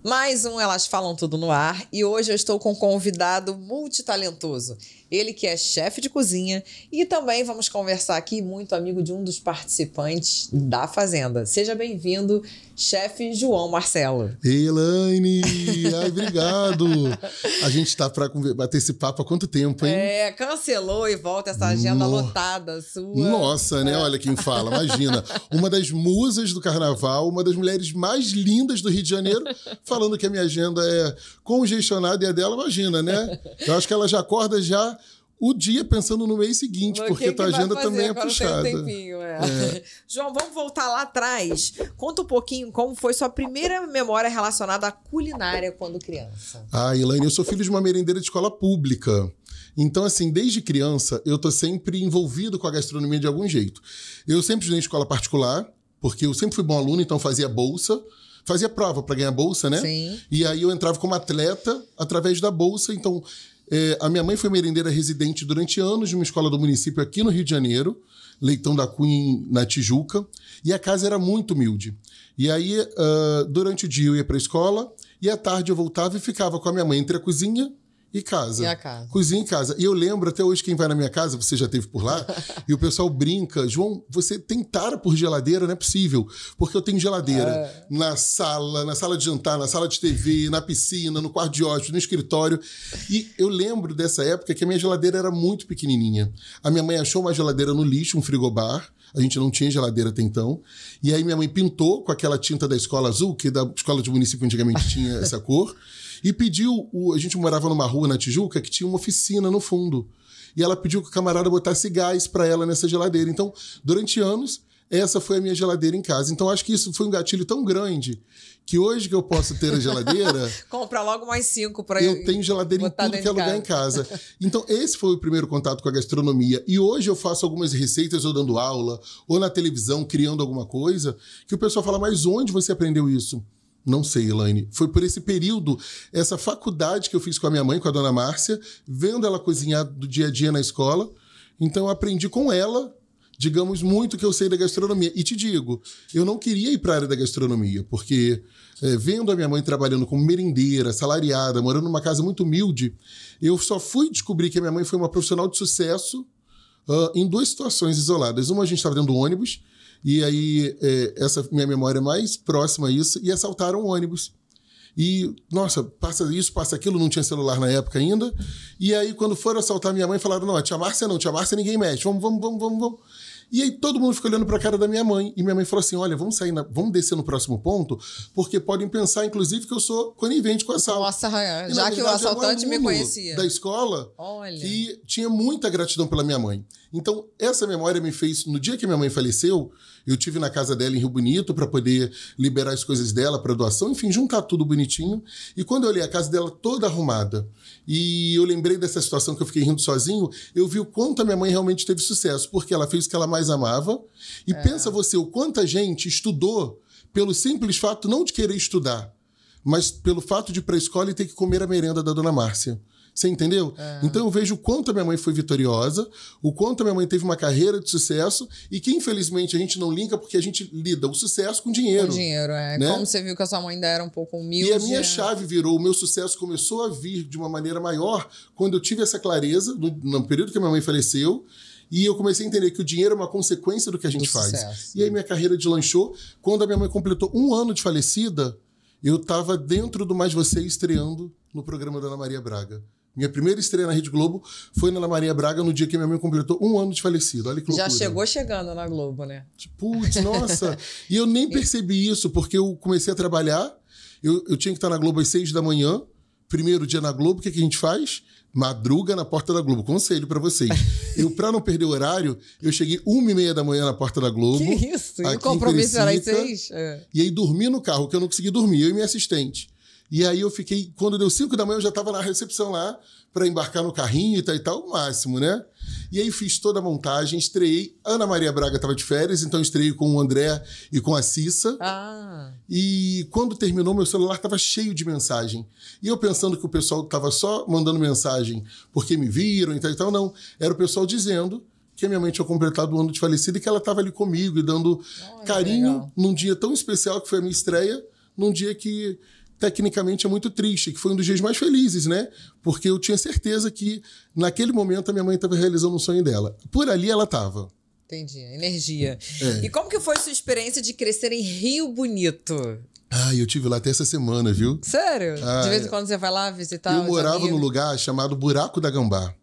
Mais um Elas Falam Tudo no Ar e hoje eu estou com um convidado multitalentoso. Ele que é chefe de cozinha e também vamos conversar aqui, muito amigo de um dos participantes da Fazenda. Seja bem-vindo, chefe João Marcelo. Ei, Elaine! Ai, obrigado! A gente tá para bater esse papo há quanto tempo, hein? Cancelou e volta essa agenda lotada sua. Nossa, né? Olha quem fala, imagina. Uma das musas do carnaval, uma das mulheres mais lindas do Rio de Janeiro, falando que a minha agenda é congestionada e a dela, imagina, né? Eu acho que ela já acorda já o dia pensando no mês seguinte, porque tua agenda também é puxada. Tem um tempinho, João, vamos voltar lá atrás. Conta um pouquinho como foi sua primeira memória relacionada à culinária quando criança. Ah, Elaine, eu sou filho de uma merendeira de escola pública. Então, assim, desde criança, eu tô sempre envolvido com a gastronomia de algum jeito. Eu sempre estudei em escola particular, porque eu sempre fui bom aluno, então fazia bolsa. Fazia prova para ganhar bolsa, né? Sim. E aí eu entrava como atleta através da bolsa. Então, a minha mãe foi merendeira residente durante anos de uma escola do município aqui no Rio de Janeiro, Leitão da Cunha, na Tijuca. E a casa era muito humilde. E aí, durante o dia eu ia para a escola e à tarde eu voltava e ficava com a minha mãe entre a cozinha e casa. E a casa. Cozinha e casa. E eu lembro até hoje, quem vai na minha casa, você já esteve por lá, e o pessoal brinca, João, você tem tara por geladeira, não é possível. Porque eu tenho geladeira na sala de jantar, na sala de TV, na piscina, no quarto de hóspede, no escritório. E eu lembro dessa época que a minha geladeira era muito pequenininha. A minha mãe achou uma geladeira no lixo, um frigobar. A gente não tinha geladeira até então. E aí minha mãe pintou com aquela tinta da escola azul, que da escola de município antigamente tinha essa cor. E pediu, a gente morava numa rua na Tijuca que tinha uma oficina no fundo. E ela pediu que o camarada botasse gás para ela nessa geladeira. Então, durante anos, essa foi a minha geladeira em casa. Então, acho que isso foi um gatilho tão grande que hoje que eu posso ter a geladeira... Compra logo mais 5 para eu tenho geladeira em tudo que é lugar em casa. Então, esse foi o primeiro contato com a gastronomia. E hoje eu faço algumas receitas, ou dando aula, ou na televisão, criando alguma coisa, que o pessoal fala, mas onde você aprendeu isso? Não sei, Elaine. Foi por esse período, essa faculdade que eu fiz com a minha mãe, com a dona Márcia, vendo ela cozinhar do dia a dia na escola. Então, eu aprendi com ela, digamos, muito que eu sei da gastronomia. E te digo, eu não queria ir para a área da gastronomia, porque vendo a minha mãe trabalhando como merendeira, salariada, morando numa casa muito humilde, eu só fui descobrir que a minha mãe foi uma profissional de sucesso em duas situações isoladas. Uma, a gente estava dentro do ônibus, e aí, essa minha memória é mais próxima a isso, e assaltaram o ônibus. E, nossa, passa isso, passa aquilo, não tinha celular na época ainda. E aí, quando foram assaltar minha mãe, falaram, não, a tia Márcia não, tia Márcia ninguém mexe, vamos. E aí, todo mundo ficou olhando para a cara da minha mãe. E minha mãe falou assim, olha, vamos descer no próximo ponto, porque podem pensar, inclusive, que eu sou conivente com o assalto. Nossa, e, já que o assaltante me conhecia. Da escola, olha, que tinha muita gratidão pela minha mãe. Então, essa memória me fez... No dia que minha mãe faleceu, eu estive na casa dela em Rio Bonito para poder liberar as coisas dela para doação, enfim, juntar tudo bonitinho. E quando eu olhei a casa dela toda arrumada e eu lembrei dessa situação que eu fiquei rindo sozinho, eu vi o quanto a minha mãe realmente teve sucesso, porque ela fez o que ela mais amava. E pensa você, o quanto a gente estudou pelo simples fato não de querer estudar, mas pelo fato de ir para a escola e ter que comer a merenda da dona Márcia. Você entendeu? Então eu vejo o quanto a minha mãe foi vitoriosa, o quanto a minha mãe teve uma carreira de sucesso e que, infelizmente, a gente não linka porque a gente lida o sucesso com dinheiro. Com dinheiro, né? Como você viu que a sua mãe ainda era um pouco humilde. E a minha chave virou, o meu sucesso começou a vir de uma maneira maior quando eu tive essa clareza, no período que a minha mãe faleceu, e eu comecei a entender que o dinheiro é uma consequência do que a gente faz. Sucesso. E aí minha carreira deslanchou. Quando a minha mãe completou 1 ano de falecida, eu estava dentro do Mais Você estreando no programa da Ana Maria Braga. Minha primeira estreia na Rede Globo foi na Ana Maria Braga no dia que minha mãe completou 1 ano de falecido. Olha que loucura. Já chegou chegando na Globo, né? Putz, nossa. E eu nem percebi isso, porque eu comecei a trabalhar. Eu tinha que estar na Globo às 6 da manhã. Primeiro dia na Globo, o que a gente faz? Madruga na porta da Globo. Conselho pra vocês. Pra não perder o horário, eu cheguei 1h30 da manhã na porta da Globo. Que isso? E o compromisso era às 6? E aí dormi no carro, que eu não consegui dormir, eu e minha assistente. E aí eu fiquei, quando deu 5 da manhã, eu já estava na recepção lá, para embarcar no carrinho e tal, o máximo, né? E aí fiz toda a montagem, estreiei. Ana Maria Braga estava de férias, então estreiei com o André e com a Cissa. E quando terminou, meu celular estava cheio de mensagem. E eu pensando que o pessoal estava só mandando mensagem porque me viram e tal, não. Era o pessoal dizendo que a minha mãe tinha completado 1 ano de falecida e que ela estava ali comigo e dando carinho num dia tão especial que foi a minha estreia, num dia que tecnicamente é muito triste, que foi um dos dias mais felizes, né? Porque eu tinha certeza que, naquele momento, a minha mãe estava realizando um sonho dela. Por ali ela estava. Entendi, energia. E como que foi sua experiência de crescer em Rio Bonito? Eu tive lá até essa semana, viu? Sério? De vez em quando você vai lá visitar Eu morava num lugar chamado Buraco da Gambá.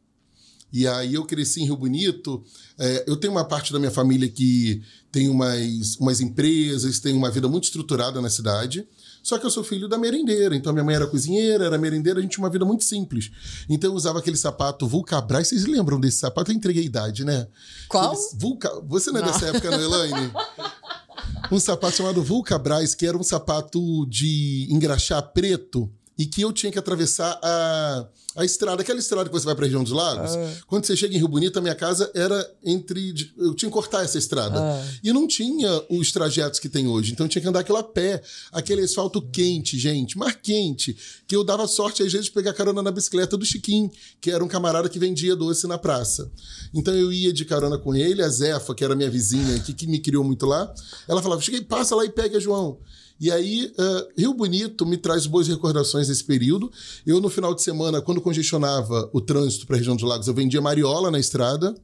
E aí eu cresci em Rio Bonito. Eu tenho uma parte da minha família que tem umas empresas, tem uma vida muito estruturada na cidade. Só que eu sou filho da merendeira. Então, minha mãe era cozinheira, era merendeira, a gente tinha uma vida muito simples. Então, eu usava aquele sapato Vulcabras. Vocês lembram desse sapato? Eu entreguei a idade, né? Qual? Você não é dessa época, não, Elaine? Um sapato chamado Vulcabras, que era um sapato de engraxar preto e que eu tinha que atravessar a estrada, aquela estrada que você vai para a região dos lagos. Quando você chega em Rio Bonito, a minha casa era eu tinha que cortar essa estrada. E não tinha os trajetos que tem hoje, então eu tinha que andar aquilo a pé, aquele asfalto quente, gente, mar quente, que eu dava sorte às vezes de pegar carona na bicicleta do Chiquinho, que era um camarada que vendia doce na praça. Então eu ia de carona com ele, a Zefa, que era minha vizinha aqui, que me criou muito lá, ela falava, cheguei, passa lá e pega, João. E aí, Rio Bonito me traz boas recordações desse período. Eu, no final de semana, quando congestionava o trânsito para a região dos lagos, eu vendia mariola na estrada.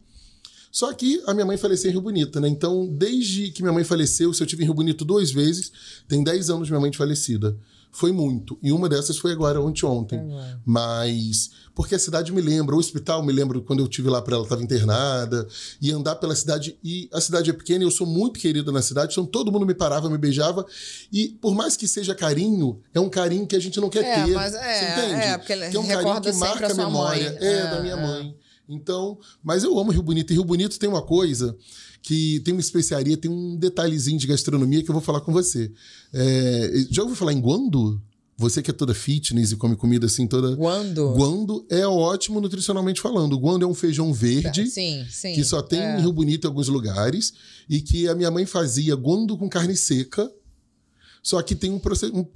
Só que a minha mãe faleceu em Rio Bonito, né? Então, desde que minha mãe faleceu, se eu tive em Rio Bonito 2 vezes, tem 10 anos minha mãe de falecida. Foi muito. E uma dessas foi agora, ontem. Mas, porque a cidade me lembra, o hospital me lembra quando eu estive lá para ela, estava internada, e andar pela cidade, e a cidade é pequena, e eu sou muito querido na cidade, então todo mundo me parava, me beijava, e por mais que seja carinho, é um carinho que a gente não quer ter. Mas você entende? Porque que é um carinho que marca a memória da minha mãe. Então, mas eu amo Rio Bonito, e Rio Bonito tem uma coisa que tem uma especiaria, tem um detalhezinho de gastronomia que eu vou falar com você. Já ouviu falar em guando? Você que é toda fitness e come comida assim toda... Guando? Guando é ótimo nutricionalmente falando. Guando é um feijão verde que só tem em Rio Bonito em alguns lugares e que a minha mãe fazia guando com carne seca. Só que tem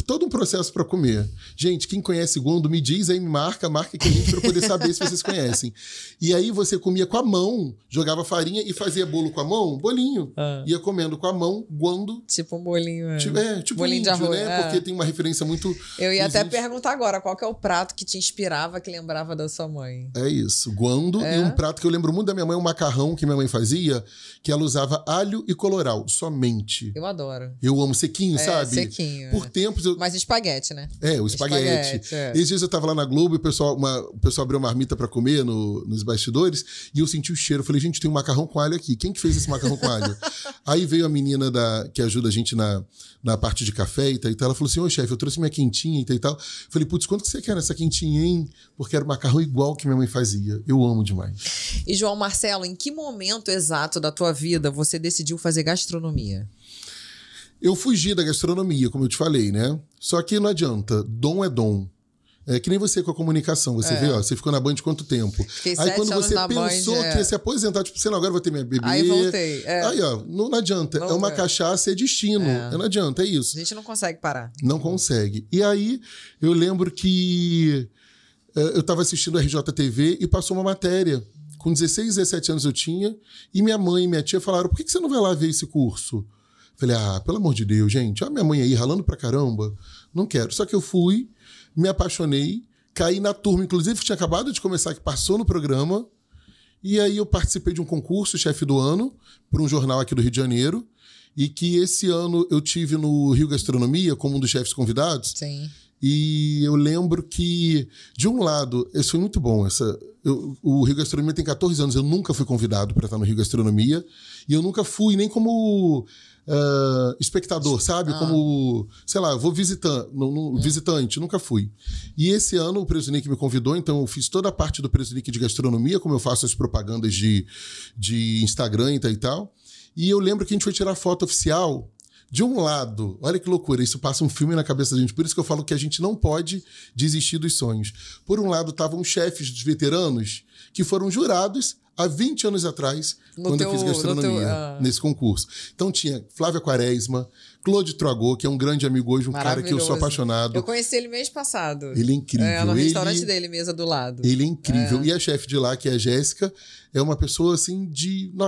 todo um processo para comer. Gente, quem conhece guando, me diz aí, marca aqui a gente para poder saber se vocês conhecem. E aí você comia com a mão, jogava farinha e fazia bolo com a mão, bolinho. Ia comendo com a mão, guando. Tipo um bolinho. Tipo bolinho índio, de arroz, né? Porque tem uma referência muito... Eu ia até perguntar agora, qual que é o prato que te inspirava, que lembrava da sua mãe? É isso, guando. E um prato que eu lembro muito da minha mãe, um macarrão que minha mãe fazia, que ela usava alho e colorau, somente. Eu adoro. Eu amo sequinho, sabe? Sequinho. Por tempos... Mas espaguete, né? O espaguete. Esses dias eu tava lá na Globo e o pessoal abriu uma marmita pra comer nos bastidores e eu senti o cheiro. Eu falei, gente, tem um macarrão com alho aqui. Quem que fez esse macarrão com alho? Aí veio a menina que ajuda a gente na parte de café e tal. Ela falou assim, chefe, eu trouxe minha quentinha e tal. Eu falei, putz, quanto que você quer nessa quentinha, hein? Porque era o macarrão igual que minha mãe fazia. Eu amo demais. E João Marcelo, em que momento exato da tua vida você decidiu fazer gastronomia? Eu fugi da gastronomia, como eu te falei, né? Só que não adianta. Dom é dom. É que nem você com a comunicação. Você vê, você ficou na Band quanto tempo? Fiquei aí 7 quando anos você na pensou Band, que ia se aposentar, tipo, sei lá, agora eu vou ter minha bebê. Aí voltei. Aí, não adianta. É uma cachaça, é destino. Não adianta, é isso. A gente não consegue parar. Não consegue. E aí, eu lembro que eu estava assistindo a RJTV e passou uma matéria. Com 16, 17 anos eu tinha. E minha mãe e minha tia falaram, por que você não vai lá ver esse curso? Falei, pelo amor de Deus, gente. Minha mãe aí ralando pra caramba. Não quero. Só que eu fui, me apaixonei, caí na turma, inclusive, que tinha acabado de começar, que passou no programa. E aí eu participei de um concurso, chefe do ano, para um jornal aqui do Rio de Janeiro. E que esse ano eu tive no Rio Gastronomia como um dos chefes convidados. Sim. E eu lembro que, de um lado, isso foi muito bom. O Rio Gastronomia tem 14 anos, eu nunca fui convidado para estar no Rio Gastronomia. E eu nunca fui nem como espectador, sabe? Como, sei lá, vou visitante, nunca fui. E esse ano o Presunic me convidou, então eu fiz toda a parte do Presunic de gastronomia, como eu faço as propagandas de Instagram e tal. E eu lembro que a gente foi tirar foto oficial. De um lado, olha que loucura, isso passa um filme na cabeça da gente, por isso que eu falo que a gente não pode desistir dos sonhos. Por um lado, estavam chefes dos veteranos que foram jurados há 20 anos atrás, quando eu fiz gastronomia, nesse concurso. Então tinha Flávia Quaresma, Claude Troagô, que é um grande amigo hoje, um cara que eu sou apaixonado. Eu conheci ele mês passado. Ele é incrível. No restaurante dele, mesa do lado. Ele é incrível. E a chefe de lá, que é a Jéssica, é uma pessoa assim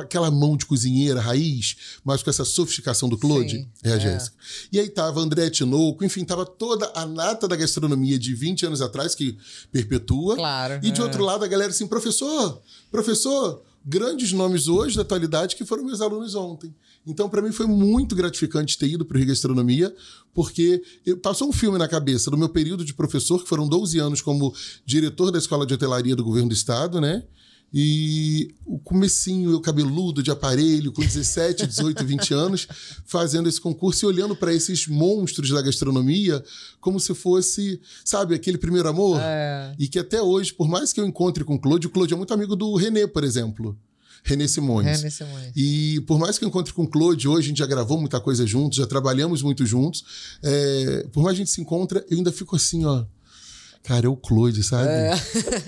aquela mão de cozinheira raiz, mas com essa sofisticação do Claude. Sim, é a Jéssica. E aí tava André Tinoco, enfim, tava toda a nata da gastronomia de 20 anos atrás, que perpetua. Claro. E de outro lado a galera assim, professor, grandes nomes hoje da atualidade que foram meus alunos ontem. Então, para mim, foi muito gratificante ter ido para o Rio Gastronomia, porque passou um filme na cabeça do meu período de professor, que foram 12 anos como diretor da Escola de Hotelaria do Governo do Estado, né? E o comecinho, eu cabeludo, de aparelho, com 17, 18, 20 anos, fazendo esse concurso e olhando para esses monstros da gastronomia como se fosse, sabe, aquele primeiro amor. E que até hoje, por mais que eu encontre com o Claude é muito amigo do René, por exemplo. René Simões. E por mais que eu encontre com o Claude hoje, a gente já gravou muita coisa juntos, já trabalhamos muito juntos. Por mais que a gente se encontra, eu ainda fico assim, ó. Cara, é o Claude, sabe?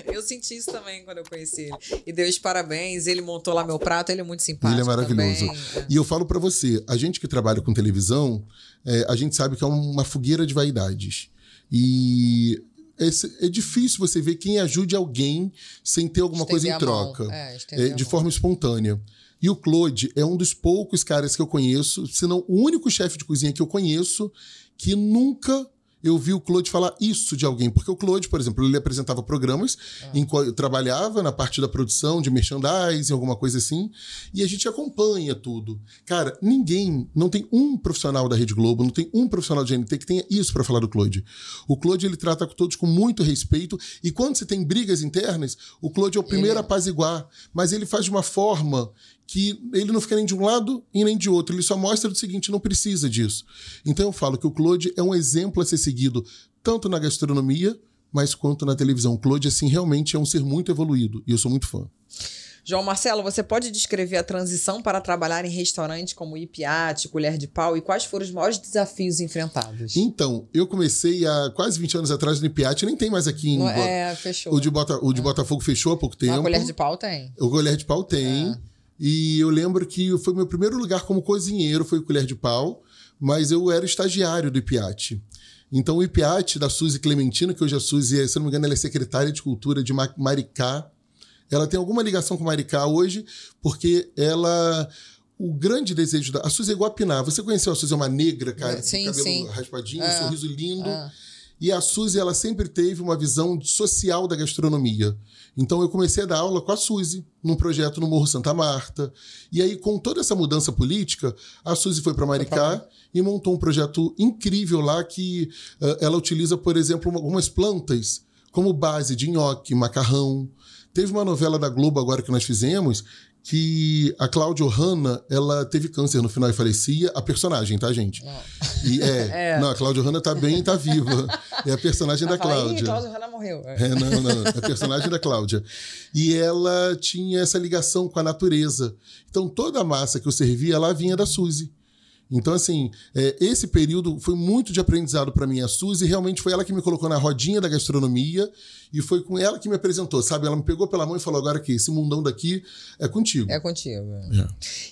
Eu senti isso também quando eu conheci ele. E deu os parabéns, ele montou lá meu prato, ele é muito simpático. Ele é maravilhoso. Também. E eu falo pra você, a gente que trabalha com televisão, a gente sabe que é uma fogueira de vaidades. E é difícil você ver quem ajude alguém sem ter alguma coisa em troca. De forma espontânea. E o Claude é um dos poucos caras que eu conheço, se não o único chefe de cozinha que eu conheço, que nunca eu vi o Claude falar isso de alguém. Porque o Claude, por exemplo, ele apresentava programas em qual eu trabalhava na parte da produção, de merchandising, alguma coisa assim, e a gente acompanha tudo. Cara, não tem um profissional da Rede Globo, não tem um profissional de GNT que tenha isso para falar do Claude. O Claude, ele trata todos com muito respeito, e quando você tem brigas internas, o Claude é o primeiro a apaziguar, mas ele faz de uma forma que ele não fica nem de um lado e nem de outro. Ele só mostra o seguinte, não precisa disso. Então eu falo que o Claude é um exemplo a ser seguido, tanto na gastronomia, mas quanto na televisão. O Claude, assim, realmente é um ser muito evoluído, e eu sou muito fã. João Marcelo, você pode descrever a transição para trabalhar em restaurante como Ipiate, Colher de Pau, e quais foram os maiores desafios enfrentados? Então, eu comecei há quase 20 anos atrás no Ipiate, nem tem mais aqui em... Fechou. O de Botafogo fechou há pouco tempo. A Colher de Pau tem. O Colher de Pau tem. E eu lembro que foi meu primeiro lugar como cozinheiro, foi o Colher de Pau, mas eu era estagiário do Ipiate. Então o Ipiate, da Suzy Clementina, que hoje a Suzy, se eu não me engano, ela é secretária de Cultura de Maricá. Ela tem alguma ligação com Maricá hoje, porque o grande desejo da... A Suzy é igual a Pinar. Você conheceu a Suzy? É uma negra, cara, com cabelo raspadinho, um sorriso lindo. E a Suzy, ela sempre teve uma visão social da gastronomia. Então eu comecei a dar aula com a Suzy, num projeto no Morro Santa Marta. E aí, com toda essa mudança política, a Suzy foi para Maricá e montou um projeto incrível lá que ela utiliza, por exemplo, algumas plantas como base de nhoque, macarrão. Teve uma novela da Globo agora que nós fizemos, que a Cláudia Hanna, ela teve câncer no final e falecia. A personagem, tá, gente? Não, a Cláudia Hanna tá bem e tá viva. É a personagem da Cláudia. A Cláudia Hanna morreu. Não. É a personagem da Cláudia. E ela tinha essa ligação com a natureza. Então, toda a massa que eu servia, ela vinha da Suzy. Então, assim, esse período foi muito de aprendizado para mim. A Suzy realmente foi ela que me colocou na rodinha da gastronomia e foi com ela que me apresentou, sabe? Ela me pegou pela mão e falou, agora aqui, esse mundão daqui é contigo. É contigo.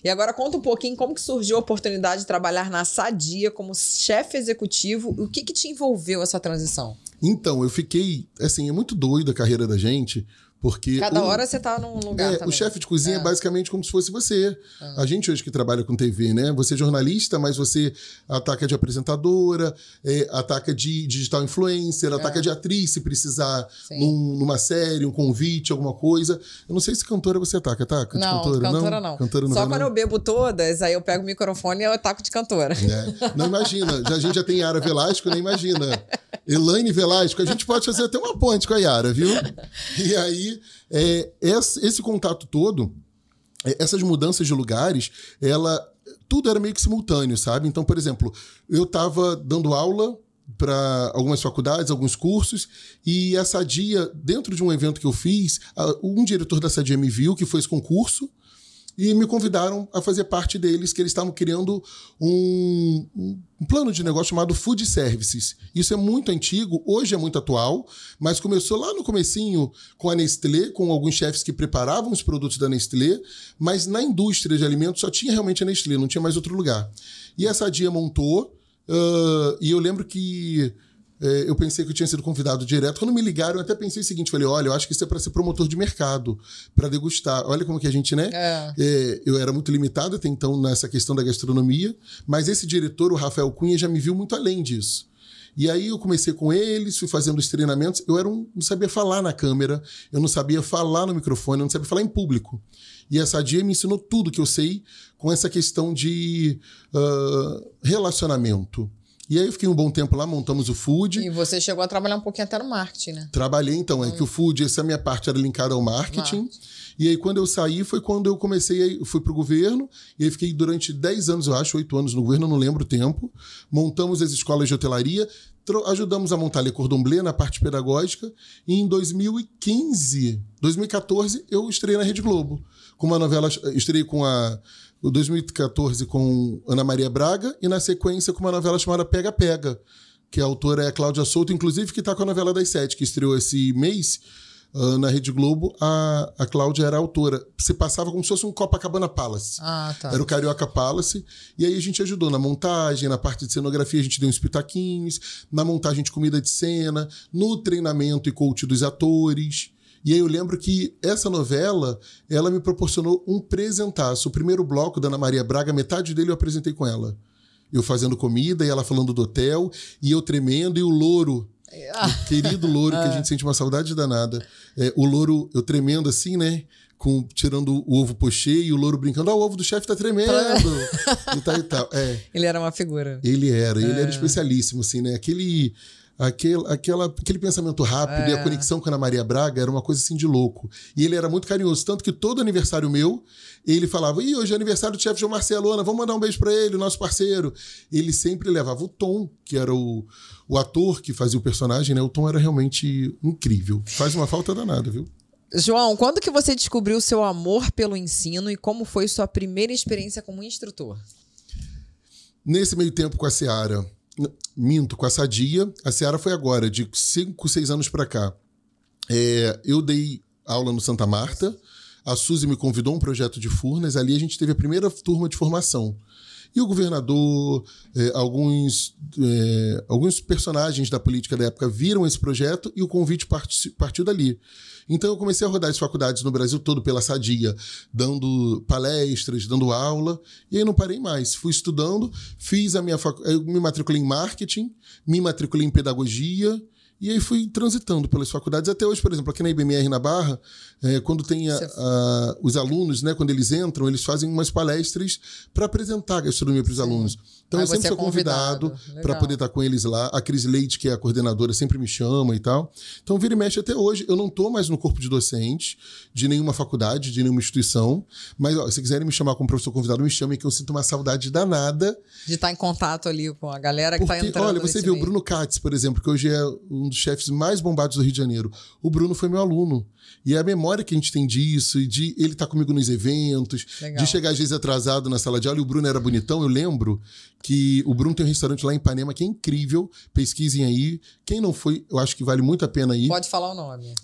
E agora conta um pouquinho como que surgiu a oportunidade de trabalhar na Sadia como chefe executivo. O que te envolveu essa transição? Então, eu fiquei... Assim, é muito doido a carreira da gente... Porque cada hora você tá num lugar também. O chefe de cozinha é basicamente como se fosse você. A gente hoje que trabalha com TV, né? Você é jornalista, mas você ataca de apresentadora, ataca de digital influencer, ataca de atriz se precisar numa série, um convite, alguma coisa. Eu não sei se cantora você ataca. Não, cantora não. Cantora não. Só quando eu bebo todas, aí eu pego o microfone e eu ataco de cantora. Não imagina. A gente já tem Yara Velasco, nem imagina. Elaine Velasco, a gente pode fazer até uma ponte com a Yara, viu? E aí, esse contato todo, essas mudanças de lugares, tudo era meio que simultâneo, sabe? Então, por exemplo, eu estava dando aula para algumas faculdades, alguns cursos, e a Sadia, dentro de um evento que eu fiz, um diretor da Sadia me viu, que foi esse concurso, e me convidaram a fazer parte deles, que eles estavam criando um plano de negócio chamado Food Services. Isso é muito antigo, hoje é muito atual, mas começou lá no comecinho com a Nestlé, com alguns chefes que preparavam os produtos da Nestlé, mas na indústria de alimentos só tinha realmente a Nestlé, não tinha mais outro lugar. E a Sadia montou, e eu lembro que eu pensei que eu tinha sido convidado direto. Quando me ligaram, eu até pensei o seguinte, falei, olha, eu acho que isso é para ser promotor de mercado, para degustar. Olha como que a gente, né? Eu era muito limitado até então nessa questão da gastronomia, mas esse diretor, o Rafael Cunha, já me viu muito além disso. E aí eu comecei com eles, fui fazendo os treinamentos. Eu não sabia falar na câmera, eu não sabia falar no microfone, eu não sabia falar em público. E a Sadia me ensinou tudo que eu sei com essa questão de relacionamento. E aí eu fiquei um bom tempo lá, montamos o food. E você chegou a trabalhar um pouquinho até no marketing, né? Trabalhei, então. É que o food, essa minha parte era linkada ao marketing. E aí quando eu saí, foi quando eu fui pro governo. E aí fiquei durante 10 anos, eu acho, 8 anos no governo, eu não lembro o tempo. Montamos as escolas de hotelaria. Ajudamos a montar Le Cordon Bleu na parte pedagógica. E em 2014, eu estreiei na Rede Globo. Com uma novela, estreiei com o 2014 com Ana Maria Braga e na sequência com uma novela chamada Pega Pega, que a autora é a Cláudia Souto, inclusive que está com a novela das 7, que estreou esse mês na Rede Globo. A Cláudia era a autora. Se passava como se fosse um Copacabana Palace. Tá. Era o Carioca Palace. E aí a gente ajudou na montagem, na parte de cenografia a gente deu uns pitaquinhos, na montagem de comida de cena, no treinamento e coach dos atores. E aí eu lembro que essa novela, ela me proporcionou um presentaço. O primeiro bloco da Ana Maria Braga, metade dele eu apresentei com ela. Eu fazendo comida e ela falando do hotel, e eu tremendo, e o Louro, o querido Louro, que a gente sente uma saudade danada. O Louro, eu tremendo assim, né? Tirando o ovo pochê e o Louro brincando. O ovo do chefe tá tremendo. e tal. Ele era uma figura. Ele era especialíssimo, assim, né? Aquele pensamento rápido e a conexão com a Ana Maria Braga era uma coisa assim de louco. E ele era muito carinhoso, tanto que todo aniversário meu, ele falava, hoje é aniversário do chefe João Marcelo, Ana, vamos mandar um beijo pra ele, o nosso parceiro. Ele sempre levava o Tom, que era o ator que fazia o personagem, né? O Tom era realmente incrível. Faz uma falta danada, viu? João, quando que você descobriu o seu amor pelo ensino e como foi sua primeira experiência como instrutor? Nesse meio tempo com a Seara, com a Sadia. A Seara foi agora, de 5, 6 anos para cá. Eu dei aula no Santa Marta, a Suzy me convidou a um projeto de Furnas, ali a gente teve a primeira turma de formação. E o governador, alguns personagens da política da época viram esse projeto e o convite partiu dali. Então eu comecei a rodar as faculdades no Brasil todo pela Sadia, dando palestras, dando aula, e aí não parei mais. Fui estudando, eu me matriculei em marketing, me matriculei em pedagogia, e aí fui transitando pelas faculdades. Até hoje, por exemplo, aqui na IBMR na Barra, quando tem os alunos, né, quando eles entram, eles fazem umas palestras para apresentar a gastronomia para os alunos. Então eu sempre sou convidado para poder estar com eles lá. A Cris Leite, que é a coordenadora, sempre me chama e tal. Então vira e mexe até hoje. Eu não estou mais no corpo de docentes de nenhuma faculdade, de nenhuma instituição. Mas se quiserem me chamar como professor convidado, me chamem, que eu sinto uma saudade danada. De estar em contato ali com a galera que está entrando. Olha, você vê o Bruno Katz, por exemplo, que hoje é um dos chefes mais bombados do Rio de Janeiro. O Bruno foi meu aluno. E a memória que a gente tem disso, e de ele estar comigo nos eventos, de chegar às vezes atrasado na sala de aula, e o Bruno era bonitão, eu lembro que o Bruno tem um restaurante lá em Ipanema que é incrível, pesquisem aí. Quem não foi, eu acho que vale muito a pena ir. Pode falar o nome.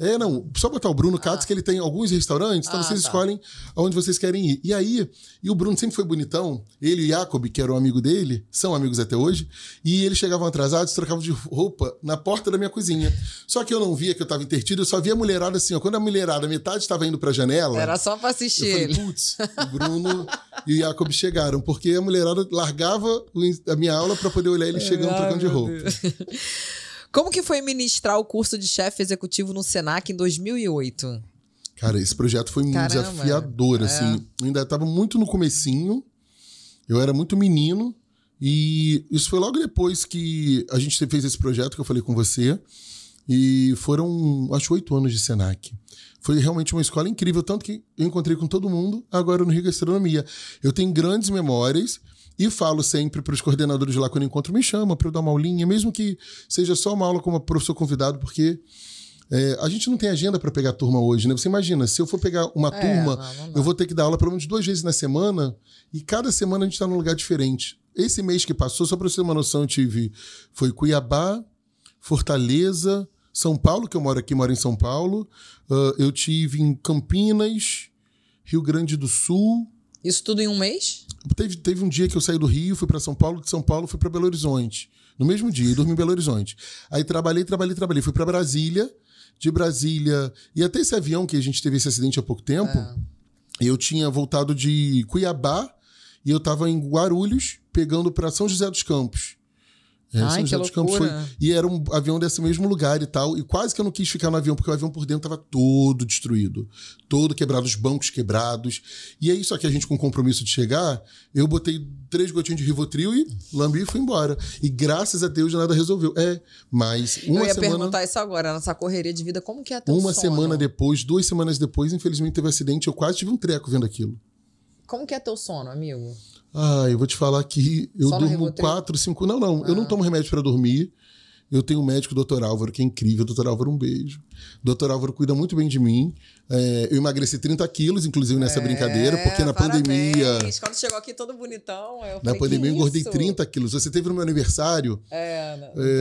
Só botar o Bruno Katz, que ele tem alguns restaurantes, então vocês escolhem aonde vocês querem ir. E o Bruno sempre foi bonitão, ele e o Jacob, que era um amigo dele, são amigos até hoje, e eles chegavam atrasados, trocavam de roupa na porta da minha cozinha. Só que eu não via que eu estava intertido, eu só via a mulherada assim, ó, quando a mulherada, metade estava indo pra janela. Era só pra assistir ele. Eu falei, putz, o Bruno e o Jacob chegaram, porque a mulherada largava a minha aula para poder olhar ele chegando, trocando de roupa. Como que foi ministrar o curso de chefe executivo no Senac em 2008? Cara, esse projeto foi muito desafiador, assim. Eu ainda estava muito no comecinho, eu era muito menino, e isso foi logo depois que a gente fez esse projeto que eu falei com você, e foram, acho, 8 anos de Senac. Foi realmente uma escola incrível, tanto que eu encontrei com todo mundo agora no Rio Gastronomia. Eu tenho grandes memórias e falo sempre para os coordenadores lá quando eu encontro, me chama para eu dar uma aulinha, mesmo que seja só uma aula como professor convidado, porque A gente não tem agenda para pegar turma hoje, né? Você imagina, se eu for pegar uma turma, não eu vou ter que dar aula pelo menos 2 vezes na semana e cada semana a gente está num lugar diferente. Esse mês que passou, só para você ter uma noção, foi Cuiabá, Fortaleza, São Paulo, que eu moro aqui, moro em São Paulo. Eu tive em Campinas, Rio Grande do Sul. Isso tudo em um mês? Teve um dia que eu saí do Rio, fui para São Paulo, de São Paulo fui para Belo Horizonte. No mesmo dia, e dormi em Belo Horizonte. Aí trabalhei. Fui para Brasília, de Brasília... E até esse avião que a gente teve esse acidente há pouco tempo, eu tinha voltado de Cuiabá e eu estava em Guarulhos, pegando para São José dos Campos. Ai, que loucura. E era um avião desse mesmo lugar e tal. E quase que eu não quis ficar no avião, porque o avião por dentro estava todo destruído. Todo quebrado, os bancos quebrados. E aí, só que a gente com compromisso de chegar, eu botei 3 gotinhas de Rivotril e lambi e fui embora. E graças a Deus nada resolveu. Mas uma semana... Eu ia perguntar isso agora, nessa correria de vida, como que é teu sono? Uma semana depois, 2 semanas depois, infelizmente teve um acidente. Eu quase tive um treco vendo aquilo. Como que é teu sono, amigo? Eu vou te falar que eu durmo 4, 5... Não, eu não tomo remédio para dormir. Eu tenho um médico, o Dr. Álvaro, que é incrível. Dr. Álvaro, um beijo. Dr. Álvaro cuida muito bem de mim. Eu emagreci 30 quilos, inclusive, nessa brincadeira, porque na pandemia... Quando chegou aqui todo bonitão, na pandemia eu engordei 30 quilos. Você teve no meu aniversário,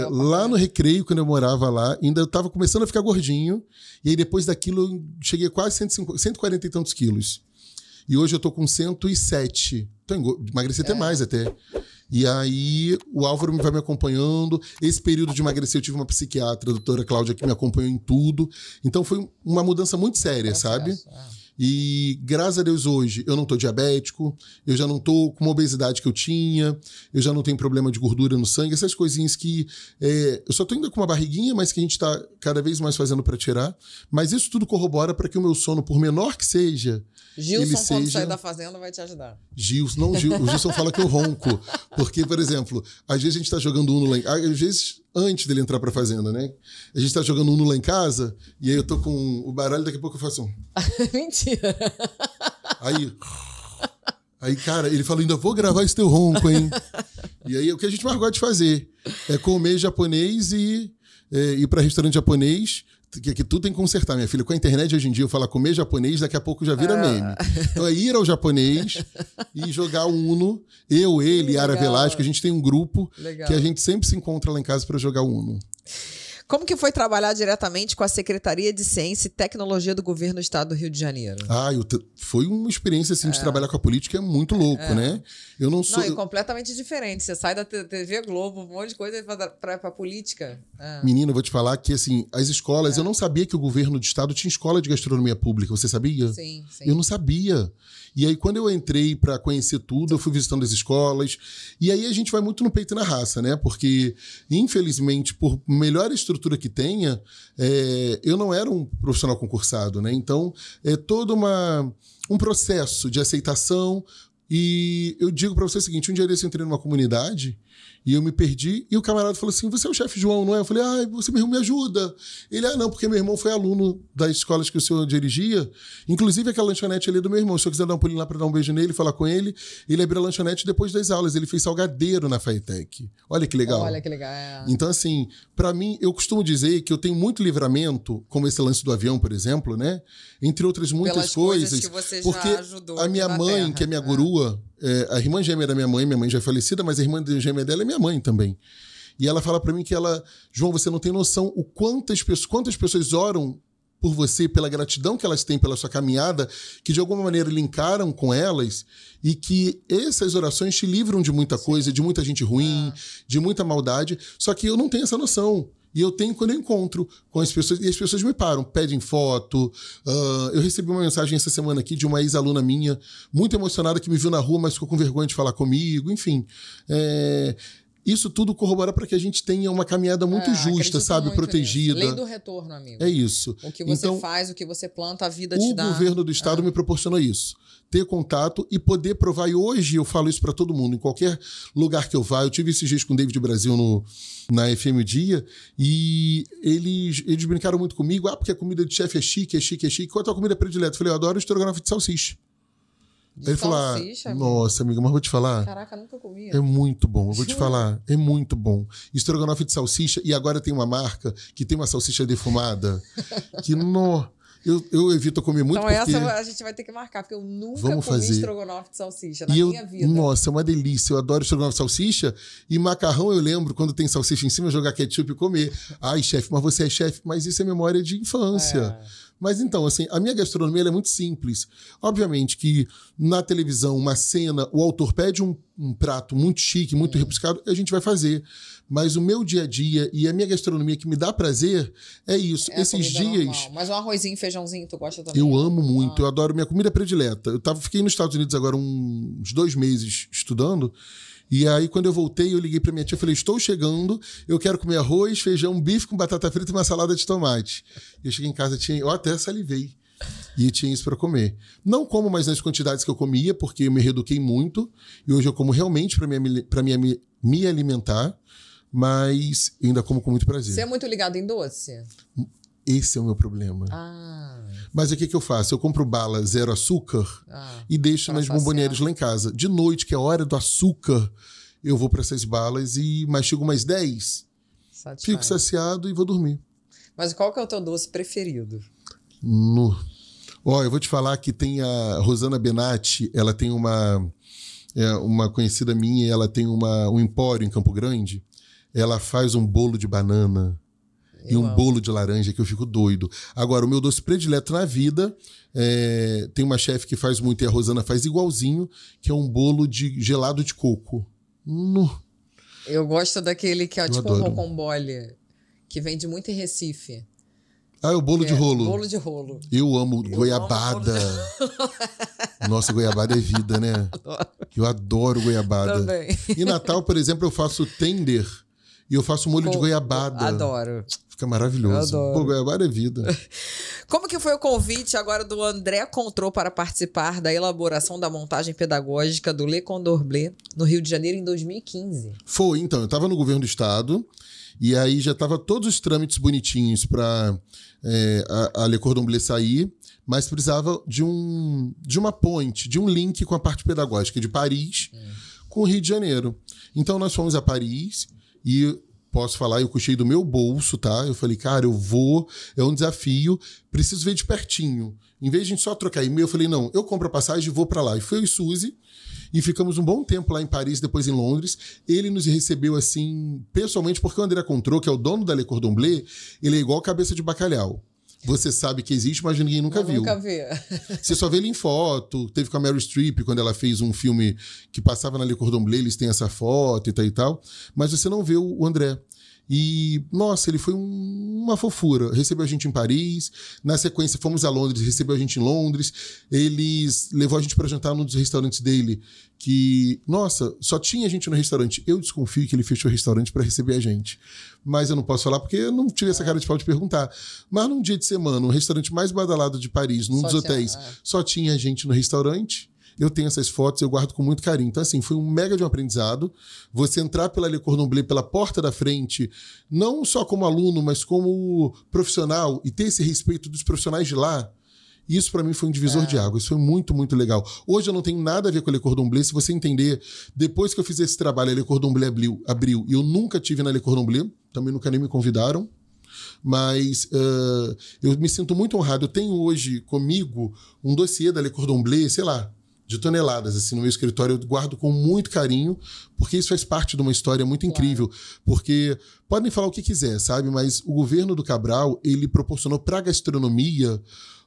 lá no Recreio, quando eu morava lá, ainda eu tava começando a ficar gordinho. E aí, depois daquilo, eu cheguei a quase 140 e tantos quilos. E hoje eu tô com 107. Emagreci até mais até. E aí o Álvaro vai me acompanhando. Esse período de emagrecer eu tive uma psiquiatra, a doutora Cláudia, que me acompanhou em tudo. Então foi uma mudança muito séria, sabe? E graças a Deus hoje eu não tô diabético, eu já não tô com uma obesidade que eu tinha, eu já não tenho problema de gordura no sangue, essas coisinhas que eu só tô ainda com uma barriguinha, mas que a gente tá cada vez mais fazendo para tirar. Mas isso tudo corrobora para que o meu sono, por menor que seja, Gilson, quando sair da fazenda, vai te ajudar. O Gilson fala que eu ronco. Porque, por exemplo, às vezes a gente tá jogando Uno lá às vezes, antes dele entrar pra fazenda, né? A gente tá jogando Uno lá em casa, e aí eu tô com o baralho, daqui a pouco eu faço um... Mentira. Aí, cara, ele falou, ainda vou gravar esse teu ronco, hein? E aí, o que a gente mais gosta de fazer é comer japonês e ir pra restaurante japonês, que tudo tem que consertar, minha filha. Com a internet hoje em dia, eu falo comer japonês, daqui a pouco já vira meme. Então é ir ao japonês e jogar Uno. Ele, Yara Velasco, a gente tem um grupo que a gente sempre se encontra lá em casa para jogar Uno. Como que foi trabalhar diretamente com a Secretaria de Ciência e Tecnologia do Governo do Estado do Rio de Janeiro? Foi uma experiência assim, de trabalhar com a política, é muito louco, né? Eu não sou... Não, e completamente diferente. Você sai da TV Globo, um monte de coisa pra política. Menina, eu vou te falar que assim, as escolas, eu não sabia que o governo do Estado tinha escola de gastronomia pública. Você sabia? Sim. Eu não sabia. E aí, quando eu entrei para conhecer tudo, eu fui visitando as escolas. E aí a gente vai muito no peito e na raça, né? Porque, infelizmente, por melhor estrutura que tenha, eu não era um profissional concursado, né? Então, é todo um processo de aceitação. E eu digo para você o seguinte, um dia desse eu entrei numa comunidade e eu me perdi, e o camarada falou assim, você é o chefe João, não é? Eu falei, você mesmo me ajuda. Ele, não, porque meu irmão foi aluno das escolas que o senhor dirigia, inclusive aquela lanchonete ali do meu irmão, se eu quiser dar um pulinho lá para dar um beijo nele, falar com ele, ele abriu a lanchonete depois das aulas, ele fez salgadeiro na FATEC. Olha que legal. Olha que legal. Então, assim, para mim, eu costumo dizer que eu tenho muito livramento, como esse lance do avião, por exemplo, né? Entre outras muitas coisas que você porque já ajudou a minha mãe, que é minha gurua, a irmã gêmea da minha mãe já é falecida, mas a irmã gêmea dela é minha mãe também. E ela fala pra mim que João, você não tem noção o quantas pessoas oram por você, pela gratidão que elas têm pela sua caminhada, que de alguma maneira linkaram com elas, e que essas orações te livram de muita coisa, de muita gente ruim, de muita maldade, só que eu não tenho essa noção. E eu tenho quando eu encontro com as pessoas, e as pessoas me param, pedem foto. Eu recebi uma mensagem essa semana aqui de uma ex-aluna minha, muito emocionada, que me viu na rua, mas ficou com vergonha de falar comigo, enfim. Isso tudo corrobora para que a gente tenha uma caminhada muito justa, sabe? Muito protegida. Nisso. Lei do retorno, amigo. É isso. O que você faz, o que você planta, a vida te dá. O governo do Estado me proporcionou isso. Ter contato e poder provar. E hoje eu falo isso para todo mundo, em qualquer lugar que eu vá. Eu tive esses dias com o David Brasil na FM Dia, e eles brincaram muito comigo. Porque a comida de chefe é chique. Qual é a tua comida predileta? Eu falei, eu adoro estrogonofe de salsicha. Aí ele falou, nossa, amiga, mas vou te falar. Caraca, nunca comia. É muito bom, eu vou te falar. É muito bom. Estrogonofe de salsicha, e agora tem uma marca que tem uma salsicha defumada. Que, eu evito comer muito então porque... essa a gente vai ter que marcar, porque eu nunca comi estrogonofe de salsicha na minha vida. Nossa, é uma delícia. Eu adoro estrogonofe de salsicha. E macarrão, eu lembro, quando tem salsicha em cima, jogar ketchup e comer. Ai, chefe, mas você é chefe. Mas isso é memória de infância. Mas então, assim, a minha gastronomia ela é muito simples. Obviamente que na televisão, uma cena, o autor pede um prato muito chique, muito rebuscado, a gente vai fazer. Mas o meu dia a dia e a minha gastronomia que me dá prazer é isso. Esses dias... Normal. Mas um arrozinho, feijãozinho, tu gosta também? Eu amo muito, eu adoro minha comida predileta. Fiquei nos Estados Unidos agora uns 2 meses estudando. E aí, quando eu voltei, eu liguei pra minha tia e falei, estou chegando, eu quero comer arroz, feijão, bife com batata frita e uma salada de tomate. Eu cheguei em casa, eu até salivei. E tinha isso para comer. Não como mais nas quantidades que eu comia, porque eu me reeduquei muito. E hoje eu como realmente para me alimentar. Mas ainda como com muito prazer. Você é muito ligado em doce? Esse é o meu problema. Mas o que eu faço? Eu compro bala zero açúcar e deixo nas bombonières lá em casa. De noite, que é a hora do açúcar, eu vou para essas balas e mastigo umas 10. Fico saciado e vou dormir. Mas qual que é o teu doce preferido? Eu vou te falar que tem a Rosana Benatti, ela tem uma conhecida minha, ela tem um empório em Campo Grande. Ela faz um bolo de banana e um bolo de laranja que eu fico doido. Agora, o meu doce predileto na vida, tem uma chefe que faz muito e a Rosana faz igualzinho, que é um bolo de gelado de coco. Eu gosto daquele que é tipo um rocambole, que vende muito em Recife. O bolo de rolo. Bolo de rolo. Eu amo goiabada. Nossa, goiabada é vida, né? Adoro. Eu adoro goiabada. Também. E Natal, por exemplo, eu faço tender e eu faço molho de goiabada. Adoro. Fica maravilhoso. Adoro. Goiabada é vida. Como que foi o convite agora do André Contrô para participar da elaboração da montagem pedagógica do Le Cordon Bleu no Rio de Janeiro em 2015? Foi, então. Eu estava no governo do estado e aí já estava todos os trâmites bonitinhos para a Le Cordon Bleu sair, mas precisava de uma ponte, de um link com a parte pedagógica de Paris com o Rio de Janeiro. Então nós fomos a Paris e... Posso falar, eu puxei do meu bolso, tá? Eu falei, cara, eu vou, é um desafio, preciso ver de pertinho. Em vez de a gente só trocar e-mail, eu falei, não, eu compro a passagem e vou pra lá. E foi eu e Suzy, e ficamos um bom tempo lá em Paris, depois em Londres. Ele nos recebeu, assim, pessoalmente, porque o André Contrô, que é o dono da Le Cordon Bleu, ele é igual cabeça de bacalhau. Você sabe que existe, mas ninguém nunca viu. Nunca vi. Você só vê ele em foto. Teve com a Meryl Streep, quando ela fez um filme que passava na Le Cordon Bleu, eles têm essa foto e tal. Mas você não vê o André. E, nossa, ele foi uma fofura. Recebeu a gente em Paris. Na sequência, fomos a Londres, recebeu a gente em Londres. Eles levou a gente para jantar num dos restaurantes dele, que, nossa, só tinha gente no restaurante. Eu desconfio que ele fechou o restaurante para receber a gente. Mas eu não posso falar porque eu não tive essa cara de pau de perguntar. Mas num dia de semana, o restaurante mais badalado de Paris, num dos hotéis, só tinha gente no restaurante. Eu tenho essas fotos, eu guardo com muito carinho. Então, assim, foi um mega de um aprendizado. Você entrar pela Le Cordon Bleu, pela porta da frente, não só como aluno, mas como profissional, e ter esse respeito dos profissionais de lá, isso para mim foi um divisor de águas. Foi muito, muito legal. Hoje eu não tenho nada a ver com a Le Cordon Bleu. Se você entender, depois que eu fiz esse trabalho, a Le Cordon Bleu abriu, e eu nunca tive na Le Cordon Bleu, também nunca nem me convidaram. Mas eu me sinto muito honrado. Eu tenho hoje comigo um dossiê da Le Cordon Bleu, sei lá, de toneladas, assim, no meu escritório. Eu guardo com muito carinho, porque isso faz parte de uma história muito incrível. Porque podem falar o que quiser, sabe? Mas o governo do Cabral, ele proporcionou para a gastronomia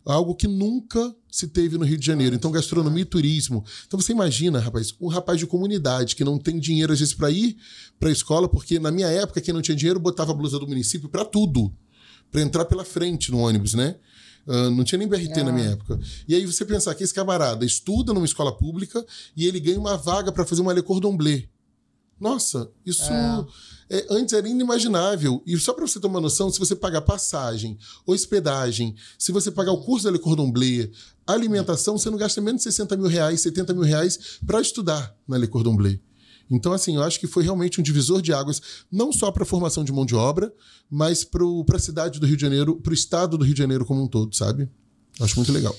algo que nunca se teve no Rio de Janeiro. Então, gastronomia e turismo. Então, você imagina, rapaz, um rapaz de comunidade que não tem dinheiro, às vezes, para ir para a escola, porque na minha época, quem não tinha dinheiro botava a blusa do município para tudo, para entrar pela frente no ônibus, né? Não tinha nem BRT na minha época. E aí você pensar que esse camarada estuda numa escola pública e ele ganha uma vaga para fazer uma Le Cordon Bleu. Nossa, isso antes era inimaginável. E só para você ter uma noção, se você pagar passagem, hospedagem, se você pagar o curso da Le Cordon Bleu, alimentação, você não gasta menos de 60 mil reais, 70 mil reais para estudar na Le Cordon Bleu. Então, assim, eu acho que foi realmente um divisor de águas, não só para a formação de mão de obra, mas para a cidade do Rio de Janeiro, para o estado do Rio de Janeiro como um todo, sabe? Acho muito legal.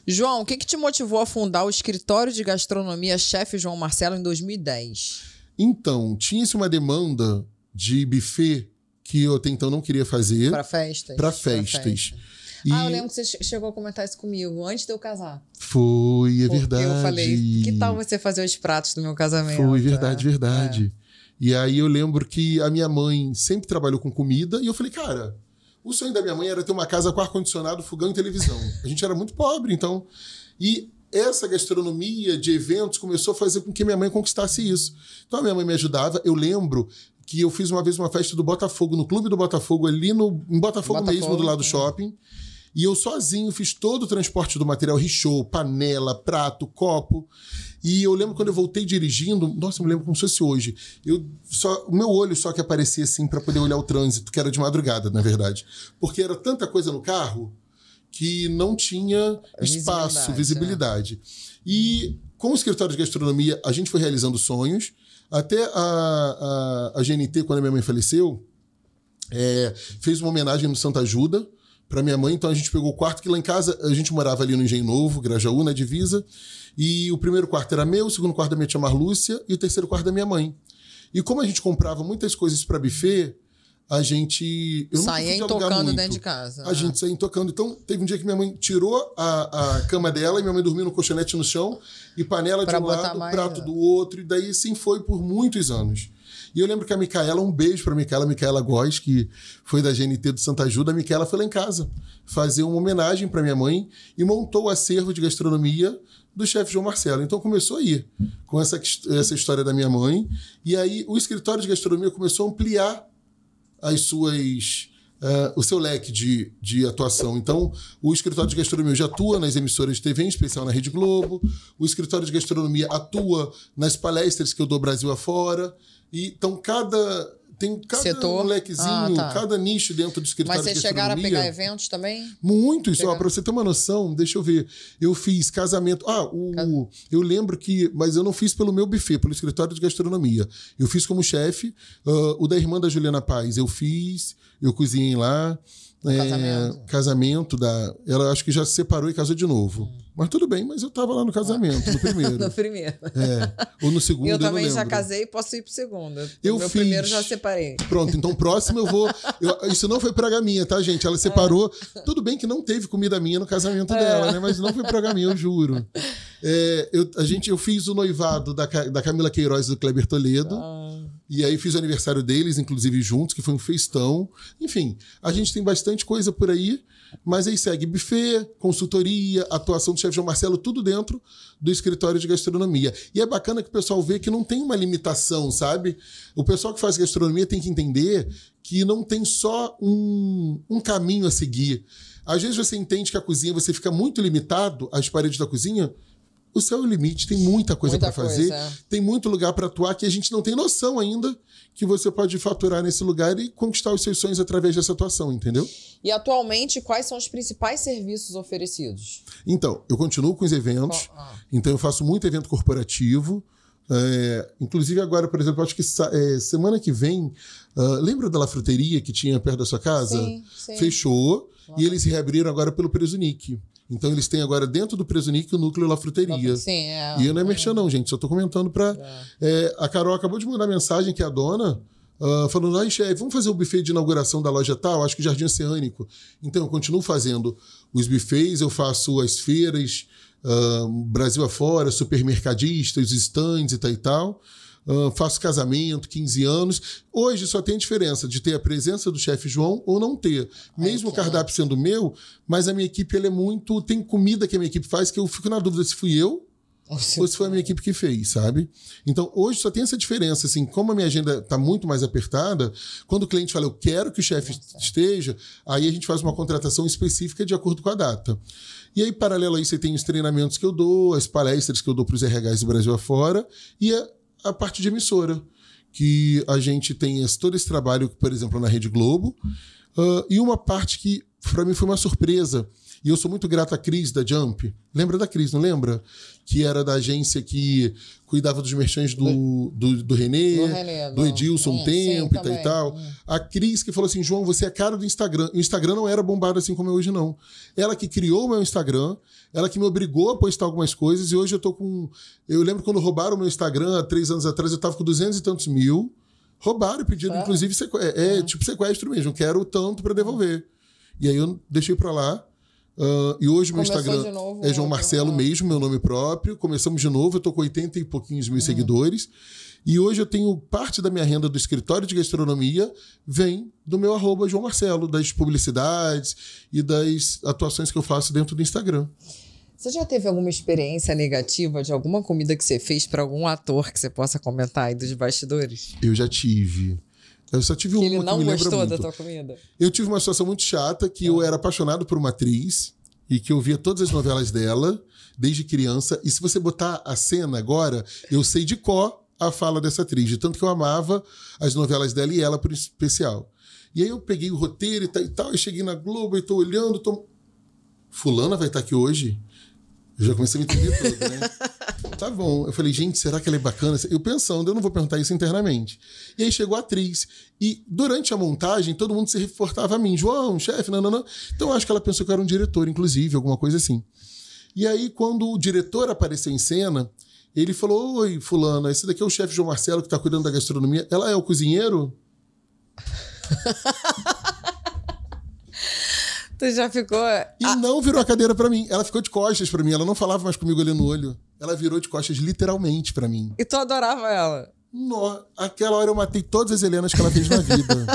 João, o que te motivou a fundar o escritório de gastronomia Chefe João Marcelo em 2010? Então, tinha-se uma demanda de buffet que eu até então não queria fazer. Para festas? Para festas. Eu lembro que você chegou a comentar isso comigo, antes de eu casar. Foi, é verdade. Eu falei, que tal você fazer os pratos do meu casamento? Foi, verdade. E aí eu lembro que a minha mãe sempre trabalhou com comida e eu falei, cara, o sonho da minha mãe era ter uma casa com ar-condicionado, fogão e televisão. A gente era muito pobre, então... E essa gastronomia de eventos começou a fazer com que minha mãe conquistasse isso. Então a minha mãe me ajudava. Eu lembro que eu fiz uma vez uma festa do Botafogo, no Clube do Botafogo, ali em Botafogo mesmo, do lado do shopping. E eu sozinho fiz todo o transporte do material, richô, panela, prato, copo. E eu lembro quando eu voltei dirigindo, nossa, eu me lembro como se fosse hoje. O meu olho só que aparecia assim para poder olhar o trânsito, que era de madrugada, na verdade. Porque era tanta coisa no carro que não tinha espaço, visibilidade. E com o escritório de gastronomia, a gente foi realizando sonhos. Até a GNT, quando a minha mãe faleceu, fez uma homenagem no Santa Ajuda para minha mãe. Então a gente pegou o quarto, que lá em casa a gente morava ali no Engenho Novo, Grajaú, na divisa. E o primeiro quarto era meu, o segundo quarto da minha tia Marlúcia e o terceiro quarto da minha mãe. E como a gente comprava muitas coisas para buffet, a gente... saía tocando dentro de casa. A gente saía tocando. Então, teve um dia que minha mãe tirou a cama dela e minha mãe dormia no colchonete no chão e panela de um lado, prato do outro. E daí, assim, foi por muitos anos. E eu lembro que a Micaela, um beijo pra Micaela Góes, que foi da GNT do Santa Ajuda. A Micaela foi lá em casa fazer uma homenagem pra minha mãe e montou o acervo de gastronomia do chefe João Marcelo. Então começou aí, com essa história da minha mãe. E aí o escritório de gastronomia começou a ampliar o seu leque de atuação. Então, o escritório de gastronomia já atua nas emissoras de TV, em especial na Rede Globo. O escritório de gastronomia atua nas palestras que eu dou Brasil afora. E, então, tem cada setor, lequezinho, cada nicho dentro do escritório de gastronomia. Mas vocês chegaram a pegar eventos também? Muitos. Para você ter uma noção, deixa eu ver. Eu fiz casamento... eu lembro que... Mas eu não fiz pelo meu buffet, pelo escritório de gastronomia. Eu fiz como chefe. O da irmã da Juliana Paz, eu cozinhei lá. Casamento ela acho que já se separou e casou de novo. Mas tudo bem, mas eu tava lá no casamento, no primeiro. No primeiro. Ou no segundo, eu também não lembro. Já casei e posso ir pro segundo. Meu primeiro já separei. Pronto, então próximo eu vou... isso não foi praga minha, tá, gente? Ela separou. Tudo bem que não teve comida minha no casamento dela, né? Mas não foi praga minha, eu juro. Eu fiz o noivado da Camila Queiroz e do Kleber Toledo. E aí fiz o aniversário deles, inclusive juntos, que foi um festão. Enfim, a gente tem bastante coisa por aí, mas aí segue buffet, consultoria, atuação do chefe João Marcelo, tudo dentro do escritório de gastronomia. E é bacana que o pessoal vê que não tem uma limitação, sabe? O pessoal que faz gastronomia tem que entender que não tem só um caminho a seguir. Às vezes você entende que a cozinha, você fica muito limitado às paredes da cozinha. O céu é o limite, tem muita coisa para fazer, tem muito lugar para atuar que a gente não tem noção ainda que você pode faturar nesse lugar e conquistar os seus sonhos através dessa atuação, entendeu? E atualmente, quais são os principais serviços oferecidos? Então, eu continuo com os eventos, então eu faço muito evento corporativo, inclusive agora, por exemplo, acho que semana que vem, lembra da La Fruteria que tinha perto da sua casa? Sim. Fechou, e eles se reabriram agora pelo Presunic. Então, eles têm agora dentro do Presunic o núcleo La Fruteria. Sim, E eu não é merchan, não, gente. Só tô comentando pra... a Carol acabou de mandar mensagem, que é a dona, falando, chefe, vamos fazer o buffet de inauguração da loja tal? Acho que Jardim Oceânico. Então, eu continuo fazendo os buffets, eu faço as feiras, Brasil afora, supermercadistas, stands e tal. Faço casamento, 15 anos. Hoje só tem a diferença de ter a presença do chefe João ou não ter. Mesmo o cardápio sendo meu, mas a minha equipe ela é muito... Tem comida que a minha equipe faz que eu fico na dúvida se fui eu ou se foi a minha equipe que fez, sabe? Então, hoje só tem essa diferença. Assim, como a minha agenda está muito mais apertada, quando o cliente fala, eu quero que o chefe esteja, aí a gente faz uma contratação específica de acordo com a data. E aí, paralelo a isso, você tem os treinamentos que eu dou, as palestras que eu dou para os RHs do Brasil afora e a parte de emissora, que a gente tem todo esse trabalho, por exemplo, na Rede Globo, e uma parte que, para mim, foi uma surpresa, E eu sou muito grato à Cris, da Jump. Lembra da Cris, não lembra? Que era da agência que cuidava dos merchants do Renê, do Edilson um tempo e tal. A Cris que falou assim, João, você é a cara do Instagram. E o Instagram não era bombado assim como é hoje, não. Ela que criou o meu Instagram, ela que me obrigou a postar algumas coisas, e hoje eu tô com... Eu lembro quando roubaram o meu Instagram, há 3 anos atrás, eu tava com 200 e tantos mil. Roubaram e pediram, inclusive, tipo sequestro mesmo. Quero tanto para devolver. E aí eu deixei para lá. E hoje meu Instagram é João Marcelo mesmo, meu nome próprio. Começamos de novo, eu tô com 80 e pouquinhos mil seguidores. E hoje eu tenho parte da minha renda do escritório de gastronomia vem do meu @João Marcelo, das publicidades e das atuações que eu faço dentro do Instagram. Você já teve alguma experiência negativa de alguma comida que você fez para algum ator que você possa comentar aí dos bastidores? Eu já tive. Eu só tive uma que me lembra muito. Ele não gostou da tua comida? Eu tive uma situação muito chata, que eu era apaixonado por uma atriz e que eu via todas as novelas dela desde criança. E se você botar a cena agora, eu sei de cor a fala dessa atriz. De tanto que eu amava as novelas dela e ela por especial. E aí eu peguei o roteiro e tal, e cheguei na Globo e tô olhando, Fulana vai estar aqui hoje? Eu já comecei a me entender todo, né? Tá bom. Eu falei, gente, será que ela é bacana? Eu pensando, eu não vou perguntar isso internamente. E aí chegou a atriz. E durante a montagem, todo mundo se reportava a mim. João, chefe, não. Então eu acho que ela pensou que eu era um diretor, inclusive, alguma coisa assim. E aí, quando o diretor apareceu em cena, ele falou, oi, fulana, esse daqui é o chefe João Marcelo que tá cuidando da gastronomia. Ela é o cozinheiro? Tu já ficou... E não virou a cadeira pra mim. Ela ficou de costas pra mim. Ela não falava mais comigo ali no olho. Ela virou de costas literalmente pra mim. E tu adorava ela? Aquela hora eu matei todas as Helenas que ela fez na vida.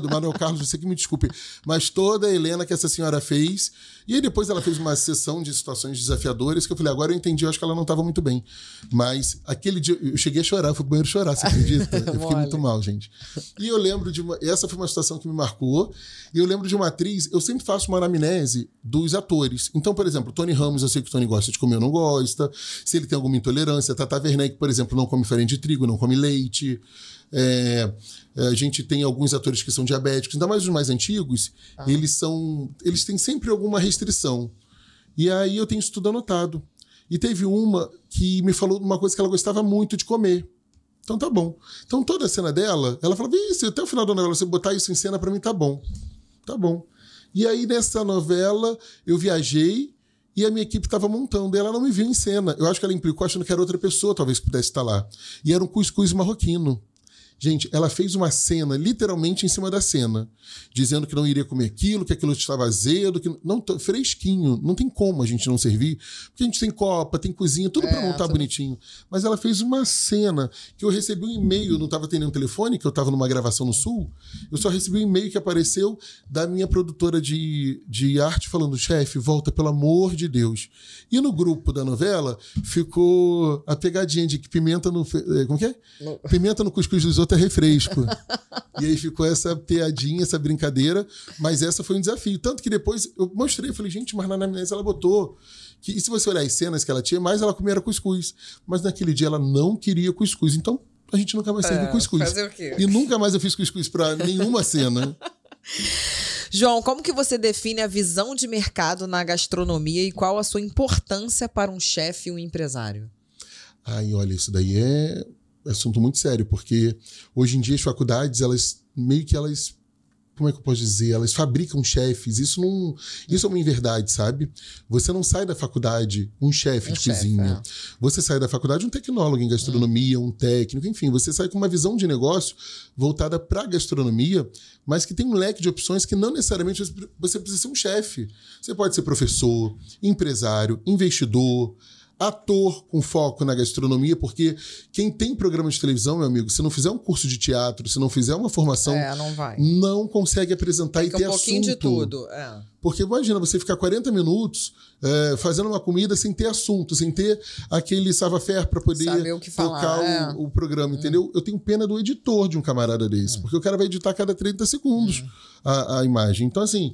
Manuel Carlos, você que me desculpe. Mas toda a Helena que essa senhora fez. E aí depois ela fez uma sessão de situações desafiadoras que eu falei, agora eu entendi, eu acho que ela não estava muito bem. Mas aquele dia, eu cheguei a chorar, eu fui pro banheiro chorar, você acredita? Eu fiquei muito mal, gente. E eu lembro de essa foi uma situação que me marcou. E eu lembro de uma atriz, eu sempre faço uma anamnese dos atores. Então, por exemplo, Tony Ramos, eu sei que o Tony gosta de comer ou não gosta. Se ele tem alguma intolerância. Tata Werneck, por exemplo, não come farinha de trigo, não come leite. A gente tem alguns atores que são diabéticos, ainda mais os mais antigos, eles têm sempre alguma restrição. E aí eu tenho isso tudo anotado. E teve uma que me falou uma coisa que ela gostava muito de comer. Então tá bom. Então toda a cena dela, ela falava, isso, até o final da novela, você botar isso em cena pra mim, tá bom. Tá bom. E aí nessa novela eu viajei e a minha equipe estava montando, e ela não me viu em cena. Eu acho que ela implicou achando que era outra pessoa, talvez, que pudesse estar lá. E era um cuscuz marroquino. Gente, ela fez uma cena, literalmente em cima da cena, dizendo que não iria comer aquilo, que aquilo estava azedo, que não, fresquinho, não tem como a gente não servir, porque a gente tem copa, tem cozinha, tudo para montar bonitinho. Mas ela fez uma cena que eu recebi um e-mail, não estava atendendo telefone, que eu estava numa gravação no Sul, eu só recebi um e-mail que apareceu da minha produtora de arte falando, chefe, volta, pelo amor de Deus. E no grupo da novela ficou a pegadinha de que pimenta no... Como que é? Pimenta no cuscuz dos outros é refresco. E aí ficou essa piadinha, essa brincadeira, mas essa foi um desafio. Tanto que depois eu mostrei, eu falei, gente, mas na anamnese ela botou que, e se você olhar as cenas que ela tinha, mais ela comia era cuscuz. Mas naquele dia ela não queria cuscuz. Então a gente nunca mais serviu cuscuz. Fazer o quê? E nunca mais eu fiz cuscuz pra nenhuma cena. João, como que você define a visão de mercado na gastronomia e qual a sua importância para um chefe e um empresário? Ai, olha, isso daí é assunto muito sério, porque hoje em dia as faculdades, elas meio que como é que eu posso dizer? Elas fabricam chefes. Isso é uma inverdade, sabe? Você não sai da faculdade um chefe de cozinha. Você sai da faculdade um tecnólogo em gastronomia, um técnico, enfim. Você sai com uma visão de negócio voltada para a gastronomia, mas que tem um leque de opções que não necessariamente você precisa ser um chefe. Você pode ser professor, empresário, investidor, ator com foco na gastronomia, porque quem tem programa de televisão, meu amigo, se não fizer um curso de teatro, se não fizer uma formação, não consegue apresentar e ter assunto. Um pouquinho de tudo. Porque imagina você ficar 40 minutos fazendo uma comida sem ter assunto, sem ter aquele savoir-faire para poder tocar o programa, entendeu? Eu tenho pena do editor de um camarada desse, porque o cara vai editar a cada 30 segundos a imagem. Então, assim,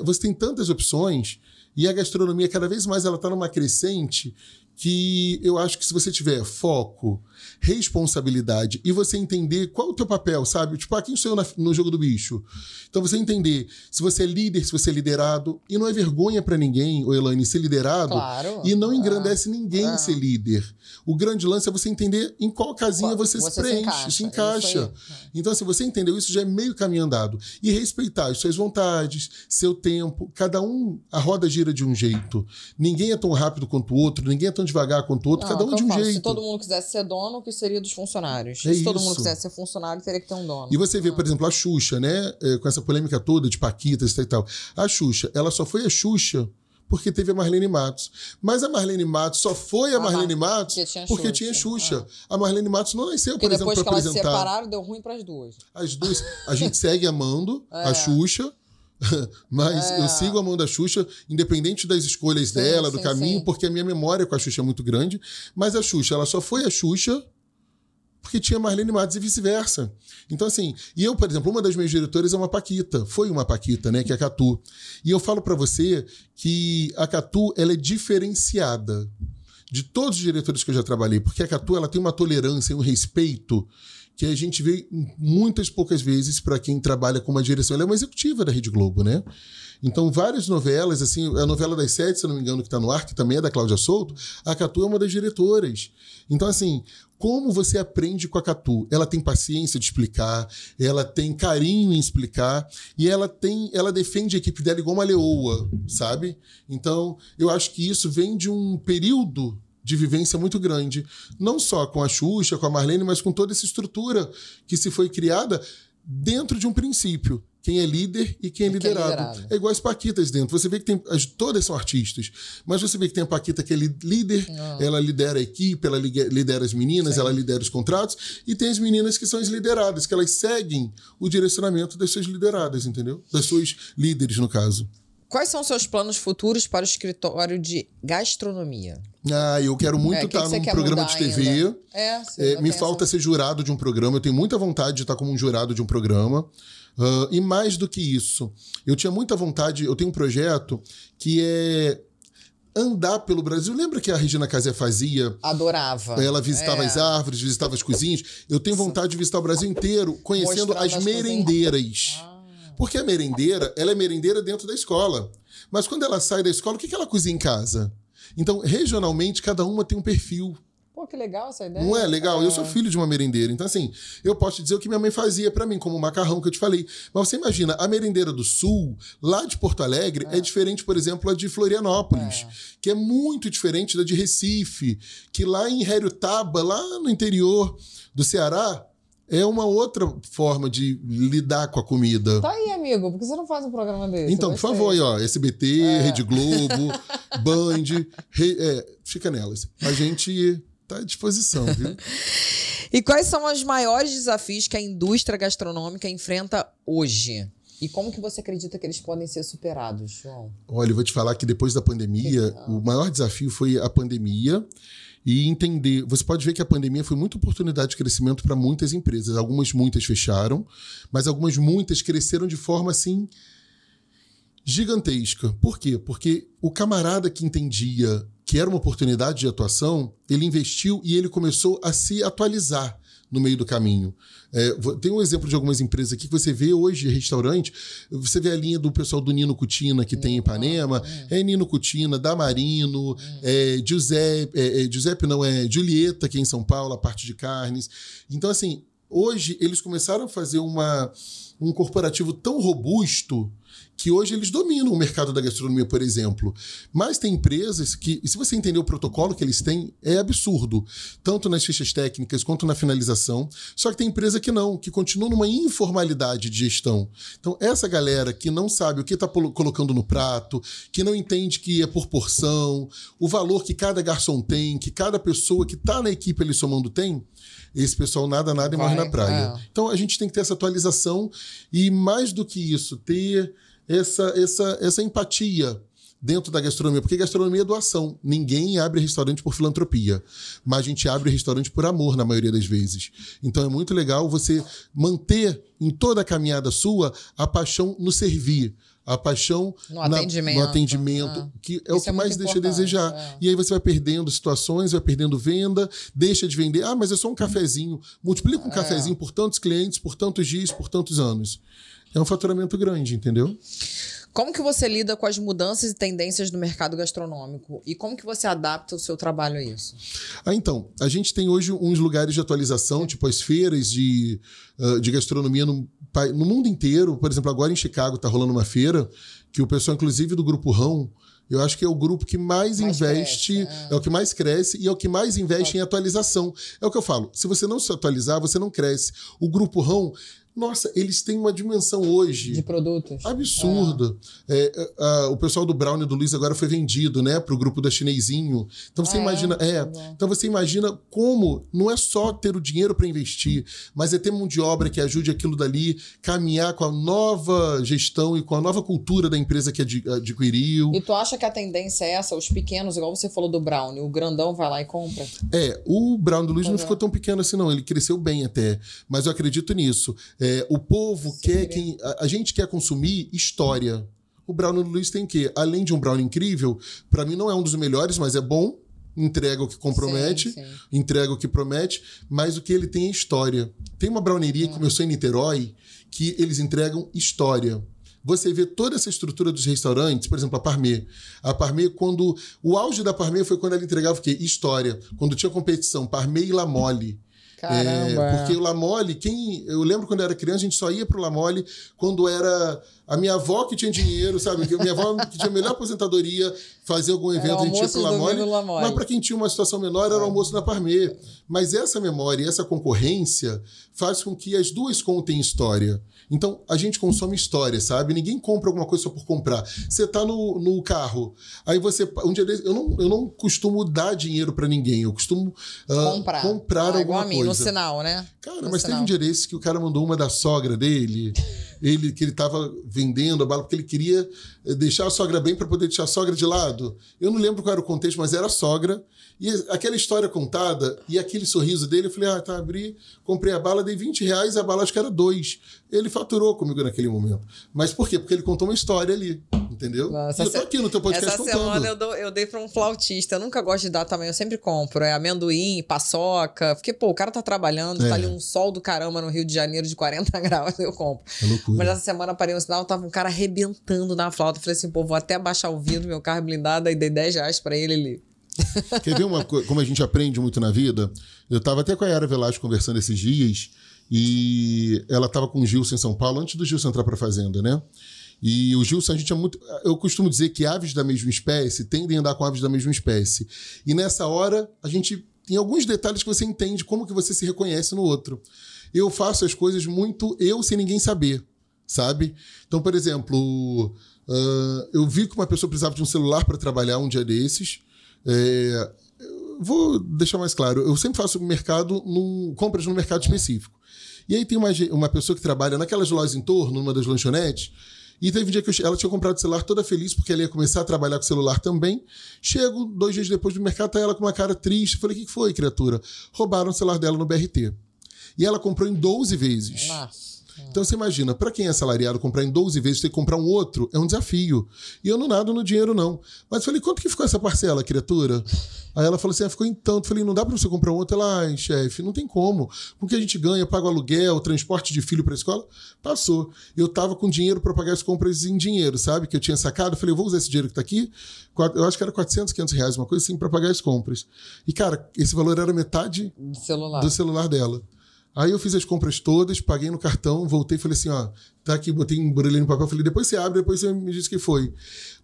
você tem tantas opções. E a gastronomia, cada vez mais, ela está numa crescente que eu acho que se você tiver foco, responsabilidade e você entender qual é o teu papel, sabe? Tipo, quem sou eu no jogo do bicho? Então você entender se você é líder, se você é liderado, e não é vergonha pra ninguém, Elaine, ser liderado, claro. E não engrandece ninguém ser líder. O grande lance é você entender em qual casinha você se preenche, se encaixa. Então, assim, você entendeu isso, já é meio caminho andado. E respeitar as suas vontades, seu tempo. Cada um, a roda gira de um jeito. Ninguém é tão rápido quanto o outro, ninguém é tão devagar quanto o outro, cada um de um jeito. Se todo mundo quisesse ser dono, o que seria dos funcionários? Se todo mundo quisesse ser funcionário, teria que ter um dono. E você vê, por exemplo, a Xuxa, né? Com essa polêmica toda de Paquitas e tal. A Xuxa, ela só foi a Xuxa porque teve a Marlene Matos. Mas a Marlene Matos só foi a Marlene Matos porque tinha Xuxa. A Marlene Matos não nasceu, por exemplo, para apresentar. Depois que elas se separaram, deu ruim para as duas. As duas. A gente segue amando a Xuxa, mas eu sigo amando a Xuxa, independente das escolhas dela, do caminho, porque a minha memória com a Xuxa é muito grande. Mas a Xuxa, ela só foi a Xuxa porque tinha Marlene Matos e vice-versa. Então, assim, e eu, por exemplo, uma das minhas diretoras é uma Paquita, foi uma Paquita, né, que é a Catu. E eu falo pra você que a Catu, ela é diferenciada de todos os diretores que eu já trabalhei, porque a Catu, ela tem uma tolerância e um respeito que a gente vê muitas poucas vezes para quem trabalha com uma direção. Ela é uma executiva da Rede Globo, né? Então, várias novelas, assim, a novela das 7, se eu não me engano, que está no ar, que também é da Cláudia Souto, a Catu é uma das diretoras. Então, assim, como você aprende com a Catu? Ela tem paciência de explicar, ela tem carinho em explicar e ela defende a equipe dela igual uma leoa, sabe? Então, eu acho que isso vem de um período de vivência muito grande, não só com a Xuxa, com a Marlene, mas com toda essa estrutura que se foi criada dentro de um princípio. Quem é líder e quem é liderado. É igual as Paquitas dentro. Você vê que todas são artistas, mas você vê que tem a Paquita que é líder, ela lidera a equipe, ela lidera as meninas, ela lidera os contratos, e tem as meninas que são as lideradas, que elas seguem o direcionamento das suas lideradas, entendeu? Das suas líderes, no caso. Quais são os seus planos futuros para o escritório de gastronomia? Eu quero muito estar num programa de TV. Me falta ser jurado de um programa. Eu tenho muita vontade de estar como um jurado de um programa. E mais do que isso, eu tinha muita vontade... Eu tenho um projeto que é andar pelo Brasil. Lembra que a Regina Casé fazia? Adorava. Ela visitava as árvores, visitava as cozinhas. Eu tenho vontade de visitar o Brasil inteiro, conhecendo as merendeiras. Porque a merendeira, ela é merendeira dentro da escola. Mas quando ela sai da escola, o que ela cozinha em casa? Então, regionalmente, cada uma tem um perfil. Pô, que legal essa ideia. Não é legal? Eu sou filho de uma merendeira. Então, assim, eu posso te dizer o que minha mãe fazia pra mim, como o macarrão que eu te falei. Mas você imagina, a merendeira do Sul, lá de Porto Alegre, é diferente, por exemplo, a de Florianópolis, que é muito diferente da de Recife, que lá em Heriotaba, lá no interior do Ceará, é uma outra forma de lidar com a comida. Tá aí, amigo. Por que você não faz um programa desse? Então, por favor, aí, ó, SBT, Rede Globo, Band, fica nelas. A gente tá à disposição, viu? E quais são os maiores desafios que a indústria gastronômica enfrenta hoje? E como que você acredita que eles podem ser superados, João? Olha, eu vou te falar que depois da pandemia, o maior desafio foi a pandemia. E entender, você pode ver que a pandemia foi muita oportunidade de crescimento para muitas empresas. Muitas fecharam, mas muitas cresceram de forma assim gigantesca. Por quê? Porque o camarada que entendia que era uma oportunidade de atuação, ele investiu e ele começou a se atualizar no meio do caminho. Tem um exemplo de algumas empresas aqui que você vê hoje, restaurante, você vê a linha do pessoal do Nino Cutina, que tem em Ipanema, Nino Cutina, Damarino, Julieta, que é em São Paulo, a parte de carnes. Então, assim, hoje eles começaram a fazer um corporativo tão robusto que hoje eles dominam o mercado da gastronomia, por exemplo. Mas tem empresas que, se você entender o protocolo que eles têm, é absurdo. Tanto nas fichas técnicas quanto na finalização. Só que tem empresa que não, que continua numa informalidade de gestão. Então, essa galera que não sabe o que está colocando no prato, que não entende que é por porção, o valor que cada garçom tem, que cada pessoa que está na equipe ali somando tem, esse pessoal nada e morre na praia. Então, a gente tem que ter essa atualização e, mais do que isso, ter essa empatia dentro da gastronomia, porque gastronomia é doação. Ninguém abre restaurante por filantropia, mas a gente abre restaurante por amor, na maioria das vezes. Então é muito legal você manter em toda a caminhada sua a paixão no servir, a paixão no atendimento, que é o que mais deixa a desejar. E aí você vai perdendo situações, vai perdendo venda, deixa de vender. Ah, mas é só um cafezinho. Multiplica um cafezinho por tantos clientes, por tantos dias, por tantos anos. É um faturamento grande, entendeu? Como que você lida com as mudanças e tendências do mercado gastronômico? E como que você adapta o seu trabalho a isso? Então, a gente tem hoje uns lugares de atualização, tipo as feiras de gastronomia no mundo inteiro. Por exemplo, agora em Chicago está rolando uma feira que o pessoal, inclusive do Grupo Rão, eu acho que é o grupo que mais investe, é o que mais cresce e é o que mais investe em atualização. É o que eu falo, se você não se atualizar, você não cresce. O Grupo Rão, nossa, eles têm uma dimensão hoje... De produtos. Absurda. O pessoal do Brownie do Luiz agora foi vendido, né? Para o grupo da Chinesinho. Então você imagina... Então você imagina como não é só ter o dinheiro para investir, mas é ter mão de obra que ajude aquilo dali, caminhar com a nova gestão e com a nova cultura da empresa que adquiriu. E tu acha que a tendência é essa? Os pequenos, igual você falou do Brownie, o grandão vai lá e compra? O Brownie do Luiz não ficou tão pequeno assim, não. Ele cresceu bem até. Mas eu acredito nisso. O povo quer... A gente quer consumir história. O Brownie do Luiz tem o quê? Além de um brownie incrível, para mim não é um dos melhores, mas é bom. Entrega o que compromete, entrega o que promete, mas o que ele tem é história. Tem uma brownieria que começou em Niterói que eles entregam história. Você vê toda essa estrutura dos restaurantes, por exemplo, a Parmê. A Parmê, o auge da Parmê foi quando ela entregava o quê? História. Quando tinha competição, Parmê e La Mole. Caramba. Porque o La Mole, eu lembro quando eu era criança, a gente só ia pro La Mole quando era a minha avó que tinha dinheiro, sabe? A minha avó que tinha a melhor aposentadoria, fazia algum evento, a gente ia pro La Mole. Mas para quem tinha uma situação menor, era o almoço na Parmê. Mas essa memória e essa concorrência faz com que as duas contem história. Então, a gente consome história, sabe? Ninguém compra alguma coisa só por comprar. Você tá no carro, aí você... Um dia desse, eu não costumo dar dinheiro para ninguém, eu costumo comprar alguma coisa. No sinal, né? Cara, mas teve um dia desse que o cara mandou uma da sogra dele, que ele tava vendendo a bala porque ele queria deixar a sogra bem para poder deixar a sogra de lado. Eu não lembro qual era o contexto, mas era a sogra. E aquela história contada e aquele sorriso dele, eu falei, abri, comprei a bala, dei R$20, a bala acho que era 2. Ele faturou comigo naquele momento. Mas por quê? Porque ele contou uma história ali, entendeu? Nossa, e eu tô aqui no teu podcast contando. Essa semana eu dei pra um flautista, eu nunca gosto de dar também, eu sempre compro. É amendoim, paçoca, porque, o cara tá trabalhando, tá ali um sol do caramba no Rio de Janeiro de 40 graus, eu compro. É loucura. Mas essa semana parei no sinal, tava um cara arrebentando na flauta. Eu falei assim, vou até baixar o vidro, meu carro blindado, aí dei R$10 pra ele. Quer ver como a gente aprende muito na vida? Eu estava até com a Yara Velasco conversando esses dias e ela estava com o Gilson em São Paulo, antes do Gilson entrar para a Fazenda, né? E o Gilson, a gente é muito... Eu costumo dizer que aves da mesma espécie tendem a andar com aves da mesma espécie. E nessa hora, a gente tem alguns detalhes que você entende como que você se reconhece no outro. Eu faço as coisas muito eu sem ninguém saber, sabe? Então, por exemplo, eu vi que uma pessoa precisava de um celular para trabalhar um dia desses. Vou deixar mais claro, eu sempre faço compras no mercado específico. E aí tem uma pessoa que trabalha naquelas lojas em torno, numa das lanchonetes, e teve um dia que ela tinha comprado o celular toda feliz, porque ela ia começar a trabalhar com o celular também. Chego 2 dias depois do mercado, tá ela com uma cara triste. Falei, o que foi, criatura? Roubaram o celular dela no BRT. E ela comprou em 12 vezes. Nossa. Então você imagina, para quem é assalariado, comprar em 12 vezes, ter que comprar um outro, é um desafio. E eu não nado no dinheiro, não. Mas eu falei, quanto que ficou essa parcela, criatura? Aí ela falou assim, ficou em tanto. Eu falei, não dá para você comprar um outro? Ela, ai, chefe, não tem como. Com o que a gente ganha, paga o aluguel, transporte de filho para a escola? Passou. Eu tava com dinheiro para pagar as compras em dinheiro, sabe? Que eu tinha sacado. Eu falei, eu vou usar esse dinheiro que tá aqui. Eu acho que era 400, 500 reais, uma coisa assim, para pagar as compras. E, cara, esse valor era metade do celular dela. Aí eu fiz as compras todas, paguei no cartão, voltei e falei assim, tá aqui, botei um embrulho no papel, falei, depois você abre, depois você me diz que foi.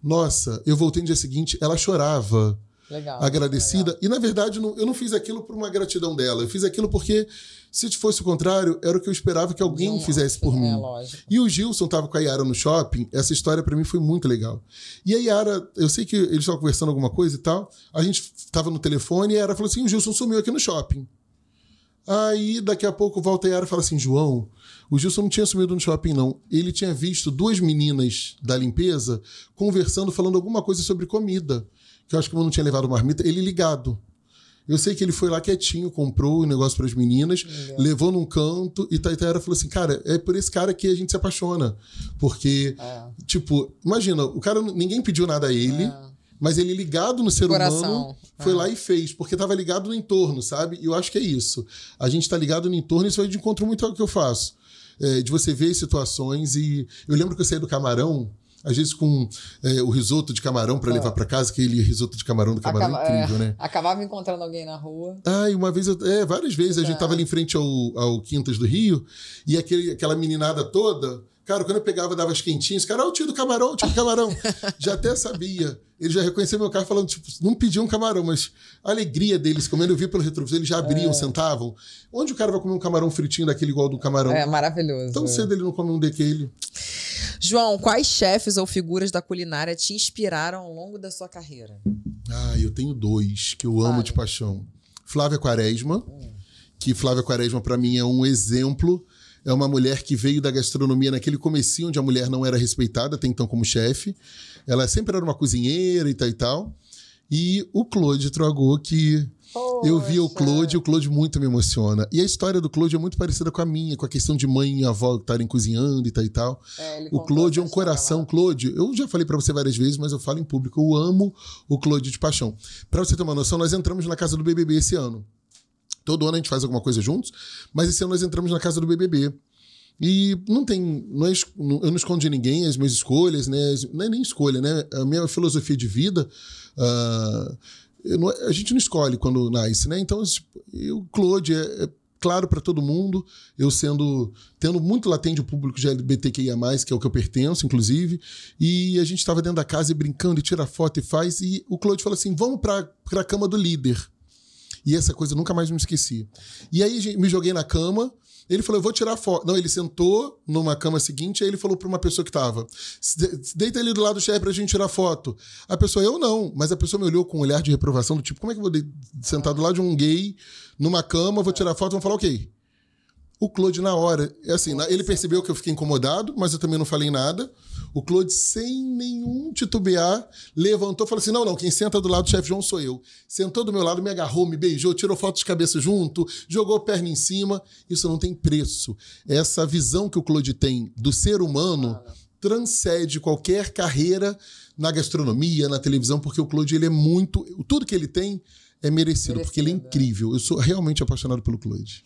Nossa, eu voltei no dia seguinte, ela chorava, agradecida. Legal. E, na verdade, eu não fiz aquilo por uma gratidão dela, eu fiz aquilo porque, se fosse o contrário, era o que eu esperava que alguém fizesse por mim. Lógico. E o Gilson tava com a Yara no shopping, essa história pra mim foi muito legal. E a Yara, eu sei que eles estavam conversando alguma coisa e tal, a gente tava no telefone e a Yara falou assim, o Gilson sumiu aqui no shopping. Aí, daqui a pouco, volta a Yara e fala assim, João, o Gilson não tinha sumido no shopping, não. Ele tinha visto 2 meninas da limpeza conversando, falando alguma coisa sobre comida. Que eu acho que eu não tinha levado marmita. Ele ligado. Eu sei que ele foi lá quietinho, comprou o negócio para as meninas, levou num canto e Taytayara falou assim, cara, é por esse cara que a gente se apaixona. Porque, tipo, imagina, o cara, ninguém pediu nada a ele, mas ele ligado no ser humano, foi lá e fez, porque tava ligado no entorno, sabe? E eu acho que é isso. A gente tá ligado no entorno e isso vai de encontro muito ao que eu faço. De você ver situações e... Eu lembro que eu saí do Camarão, às vezes com o risoto de camarão para levar para casa, aquele risoto de camarão do Camarão é incrível, né? Acabava encontrando alguém na rua. E uma vez, várias vezes, a gente tava ali em frente ao Quintas do Rio, e aquela meninada toda, cara, quando eu pegava, dava as quentinhas, cara, o tio do camarão, já até sabia. Ele já reconheceu meu carro falando, tipo, não pediam um camarão, mas a alegria deles, comendo, eu vi pelo retrovisor, eles já abriam, sentavam. Onde o cara vai comer um camarão fritinho daquele igual do camarão? É maravilhoso. Tão cedo ele não come um daquele. João, quais chefes ou figuras da culinária te inspiraram ao longo da sua carreira? Eu tenho 2 que eu amo de paixão. Flávia Quaresma, que Flávia Quaresma para mim é um exemplo. É uma mulher que veio da gastronomia naquele comecinho onde a mulher não era respeitada, até então como chefe. Ela sempre era uma cozinheira e tal. E o Claude Troagot, que eu vi o Claude muito me emociona. E a história do Claude é muito parecida com a minha, com a questão de mãe e avó estarem cozinhando e tal. O Claude é um coração. Claude, eu já falei pra você várias vezes, mas eu falo em público. Eu amo o Claude de paixão. Pra você ter uma noção, nós entramos na casa do BBB esse ano. Todo ano a gente faz alguma coisa juntos, mas esse ano nós entramos na casa do BBB. E não tem... eu não escondo de ninguém as minhas escolhas, né? Não é nem escolha, né? A minha filosofia de vida... a gente não escolhe quando nasce, né? Então, o Claude é claro para todo mundo. Eu tendo muito latente o público de LGBTQIA+, que é o que eu pertenço, inclusive. E a gente estava dentro da casa e brincando e tira foto e faz. E o Claude falou assim, vamos para a cama do líder. E essa coisa eu nunca mais me esqueci. E aí me joguei na cama. Ele falou, eu vou tirar foto. Não, ele sentou numa cama seguinte, aí ele falou para uma pessoa que tava, deita ali do lado do chefe pra gente tirar foto. A pessoa, eu não. Mas a pessoa me olhou com um olhar de reprovação, do tipo, como é que eu vou sentar do lado de um gay, numa cama, vou tirar foto, vão falar, ok. O Claude, na hora, assim, ele percebeu que eu fiquei incomodado, mas eu também não falei nada. O Claude, sem nenhum titubear, levantou e falou assim, não, quem senta do lado do chefe João sou eu. Sentou do meu lado, me agarrou, me beijou, tirou foto de cabeça junto, jogou a perna em cima. Isso não tem preço. Essa visão que o Claude tem do ser humano transcende qualquer carreira na gastronomia, na televisão, porque o Claude, ele é muito... Tudo que ele tem é merecido, porque ele é incrível. Eu sou realmente apaixonado pelo Claude.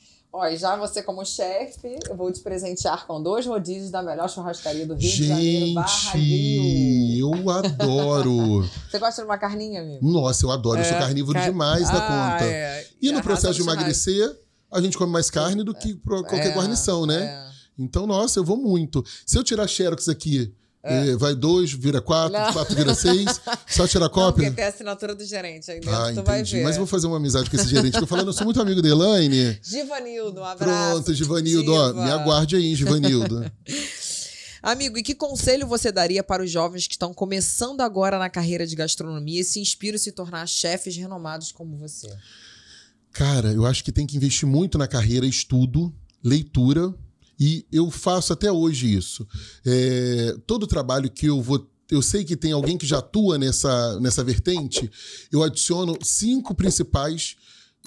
E já você como chefe, eu vou te presentear com 2 rodízios da melhor churrascaria do Rio de Janeiro, Barra Rio. Eu adoro. Você gosta de uma carninha, amigo? Nossa, eu adoro. Eu sou carnívoro demais da conta. E no processo de emagrecer, a gente come mais carne do que qualquer guarnição, né? Então, nossa, eu vou muito. Se eu tirar xerox aqui... vai 2, vira 4, 4 vira 6. Só tirar cópia? Não, porque tem a assinatura do gerente aí dentro, tu vai ver. Mas vou fazer uma amizade com esse gerente. Eu falando, eu sou muito amigo da Elaine. Givanildo, um abraço. Pronto, Givanildo. Me aguarde aí, hein, Givanildo. Amigo, e que conselho você daria para os jovens que estão começando agora na carreira de gastronomia e se inspiram a se tornar chefes renomados como você? Cara, eu acho que tem que investir muito na carreira, estudo, leitura. E eu faço até hoje isso. Todo trabalho que eu sei que tem alguém que já atua nessa vertente, eu adiciono 5 principais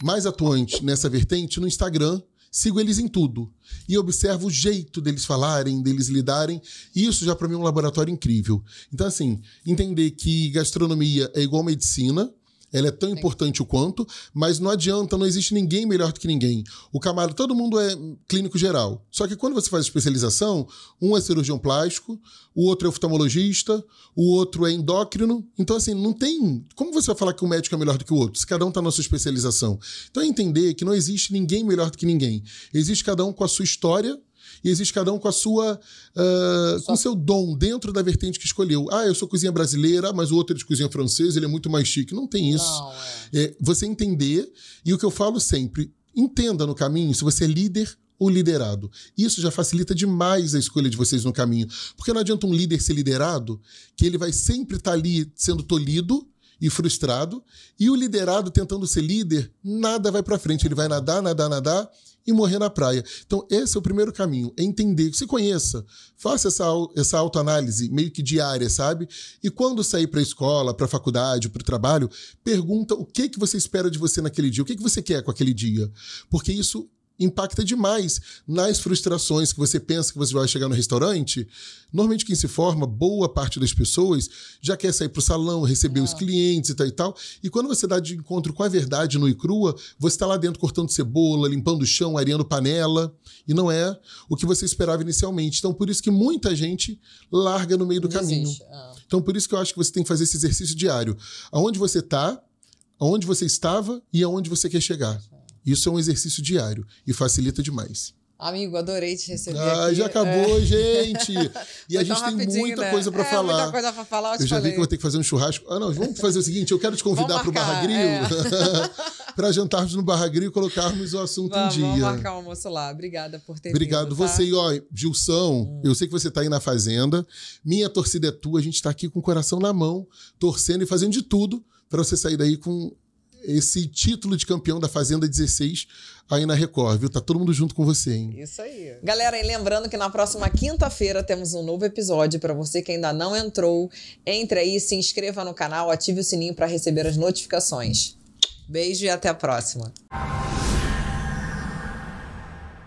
mais atuantes nessa vertente no Instagram, sigo eles em tudo. E observo o jeito deles falarem, deles lidarem. E isso já para mim é um laboratório incrível. Então, assim, entender que gastronomia é igual medicina, ela é tão importante o quanto, mas não adianta, não existe ninguém melhor do que ninguém. O camarada, todo mundo é clínico geral. Só que quando você faz especialização, um é cirurgião plástico, o outro é oftalmologista, o outro é endócrino. Então, assim, não tem... Como você vai falar que um médico é melhor do que o outro, se cada um está na sua especialização? Então, é entender que não existe ninguém melhor do que ninguém. Existe cada um com a sua história, e existe cada um com a sua com o seu dom dentro da vertente que escolheu. Eu sou cozinha brasileira, mas o outro é de cozinha francesa, ele é muito mais chique. Não tem isso. Não, você entender, e o que eu falo sempre, entenda no caminho se você é líder ou liderado. Isso já facilita demais a escolha de vocês no caminho. Porque não adianta um líder ser liderado, que ele vai sempre estar ali sendo tolhido e frustrado, e o liderado tentando ser líder, nada vai para frente. Ele vai nadar, e morrer na praia. Então, esse é o primeiro caminho, é entender, se conheça, faça essa autoanálise meio que diária, sabe? E quando sair para a escola, para a faculdade, para o trabalho, pergunta o que você espera de você naquele dia, o que você quer com aquele dia. Porque isso impacta demais nas frustrações que você pensa que você vai chegar no restaurante. Normalmente quem se forma, boa parte das pessoas, já quer sair para o salão, receber os clientes e tal e tal. E quando você dá de encontro com a verdade nua e crua, você está lá dentro cortando cebola, limpando o chão, areando panela. E não é o que você esperava inicialmente. Então, por isso que muita gente larga no meio do caminho. Então, por isso que eu acho que você tem que fazer esse exercício diário. Aonde você está, aonde você estava e aonde você quer chegar. Isso é um exercício diário e facilita demais. Amigo, adorei te receber aqui. Já acabou, gente! E a gente tem muita coisa para falar. Muita coisa para falar, eu já vi que vou ter que fazer um churrasco. Não, vamos fazer o seguinte, eu quero te convidar para o Barra Grill, para jantarmos no Barra Grill e colocarmos o assunto em dia. Vamos marcar um almoço lá. Obrigada por ter Obrigado vindo, você. E, ó, Gilson, eu sei que você está aí na fazenda. Minha torcida é tua. A gente está aqui com o coração na mão, torcendo e fazendo de tudo para você sair daí com esse título de campeão da Fazenda 16 aí na Record, viu? Tá todo mundo junto com você, hein? Isso aí. Galera, e lembrando que na próxima quinta-feira temos um novo episódio para você que ainda não entrou. Entre aí, se inscreva no canal, ative o sininho para receber as notificações. Beijo e até a próxima.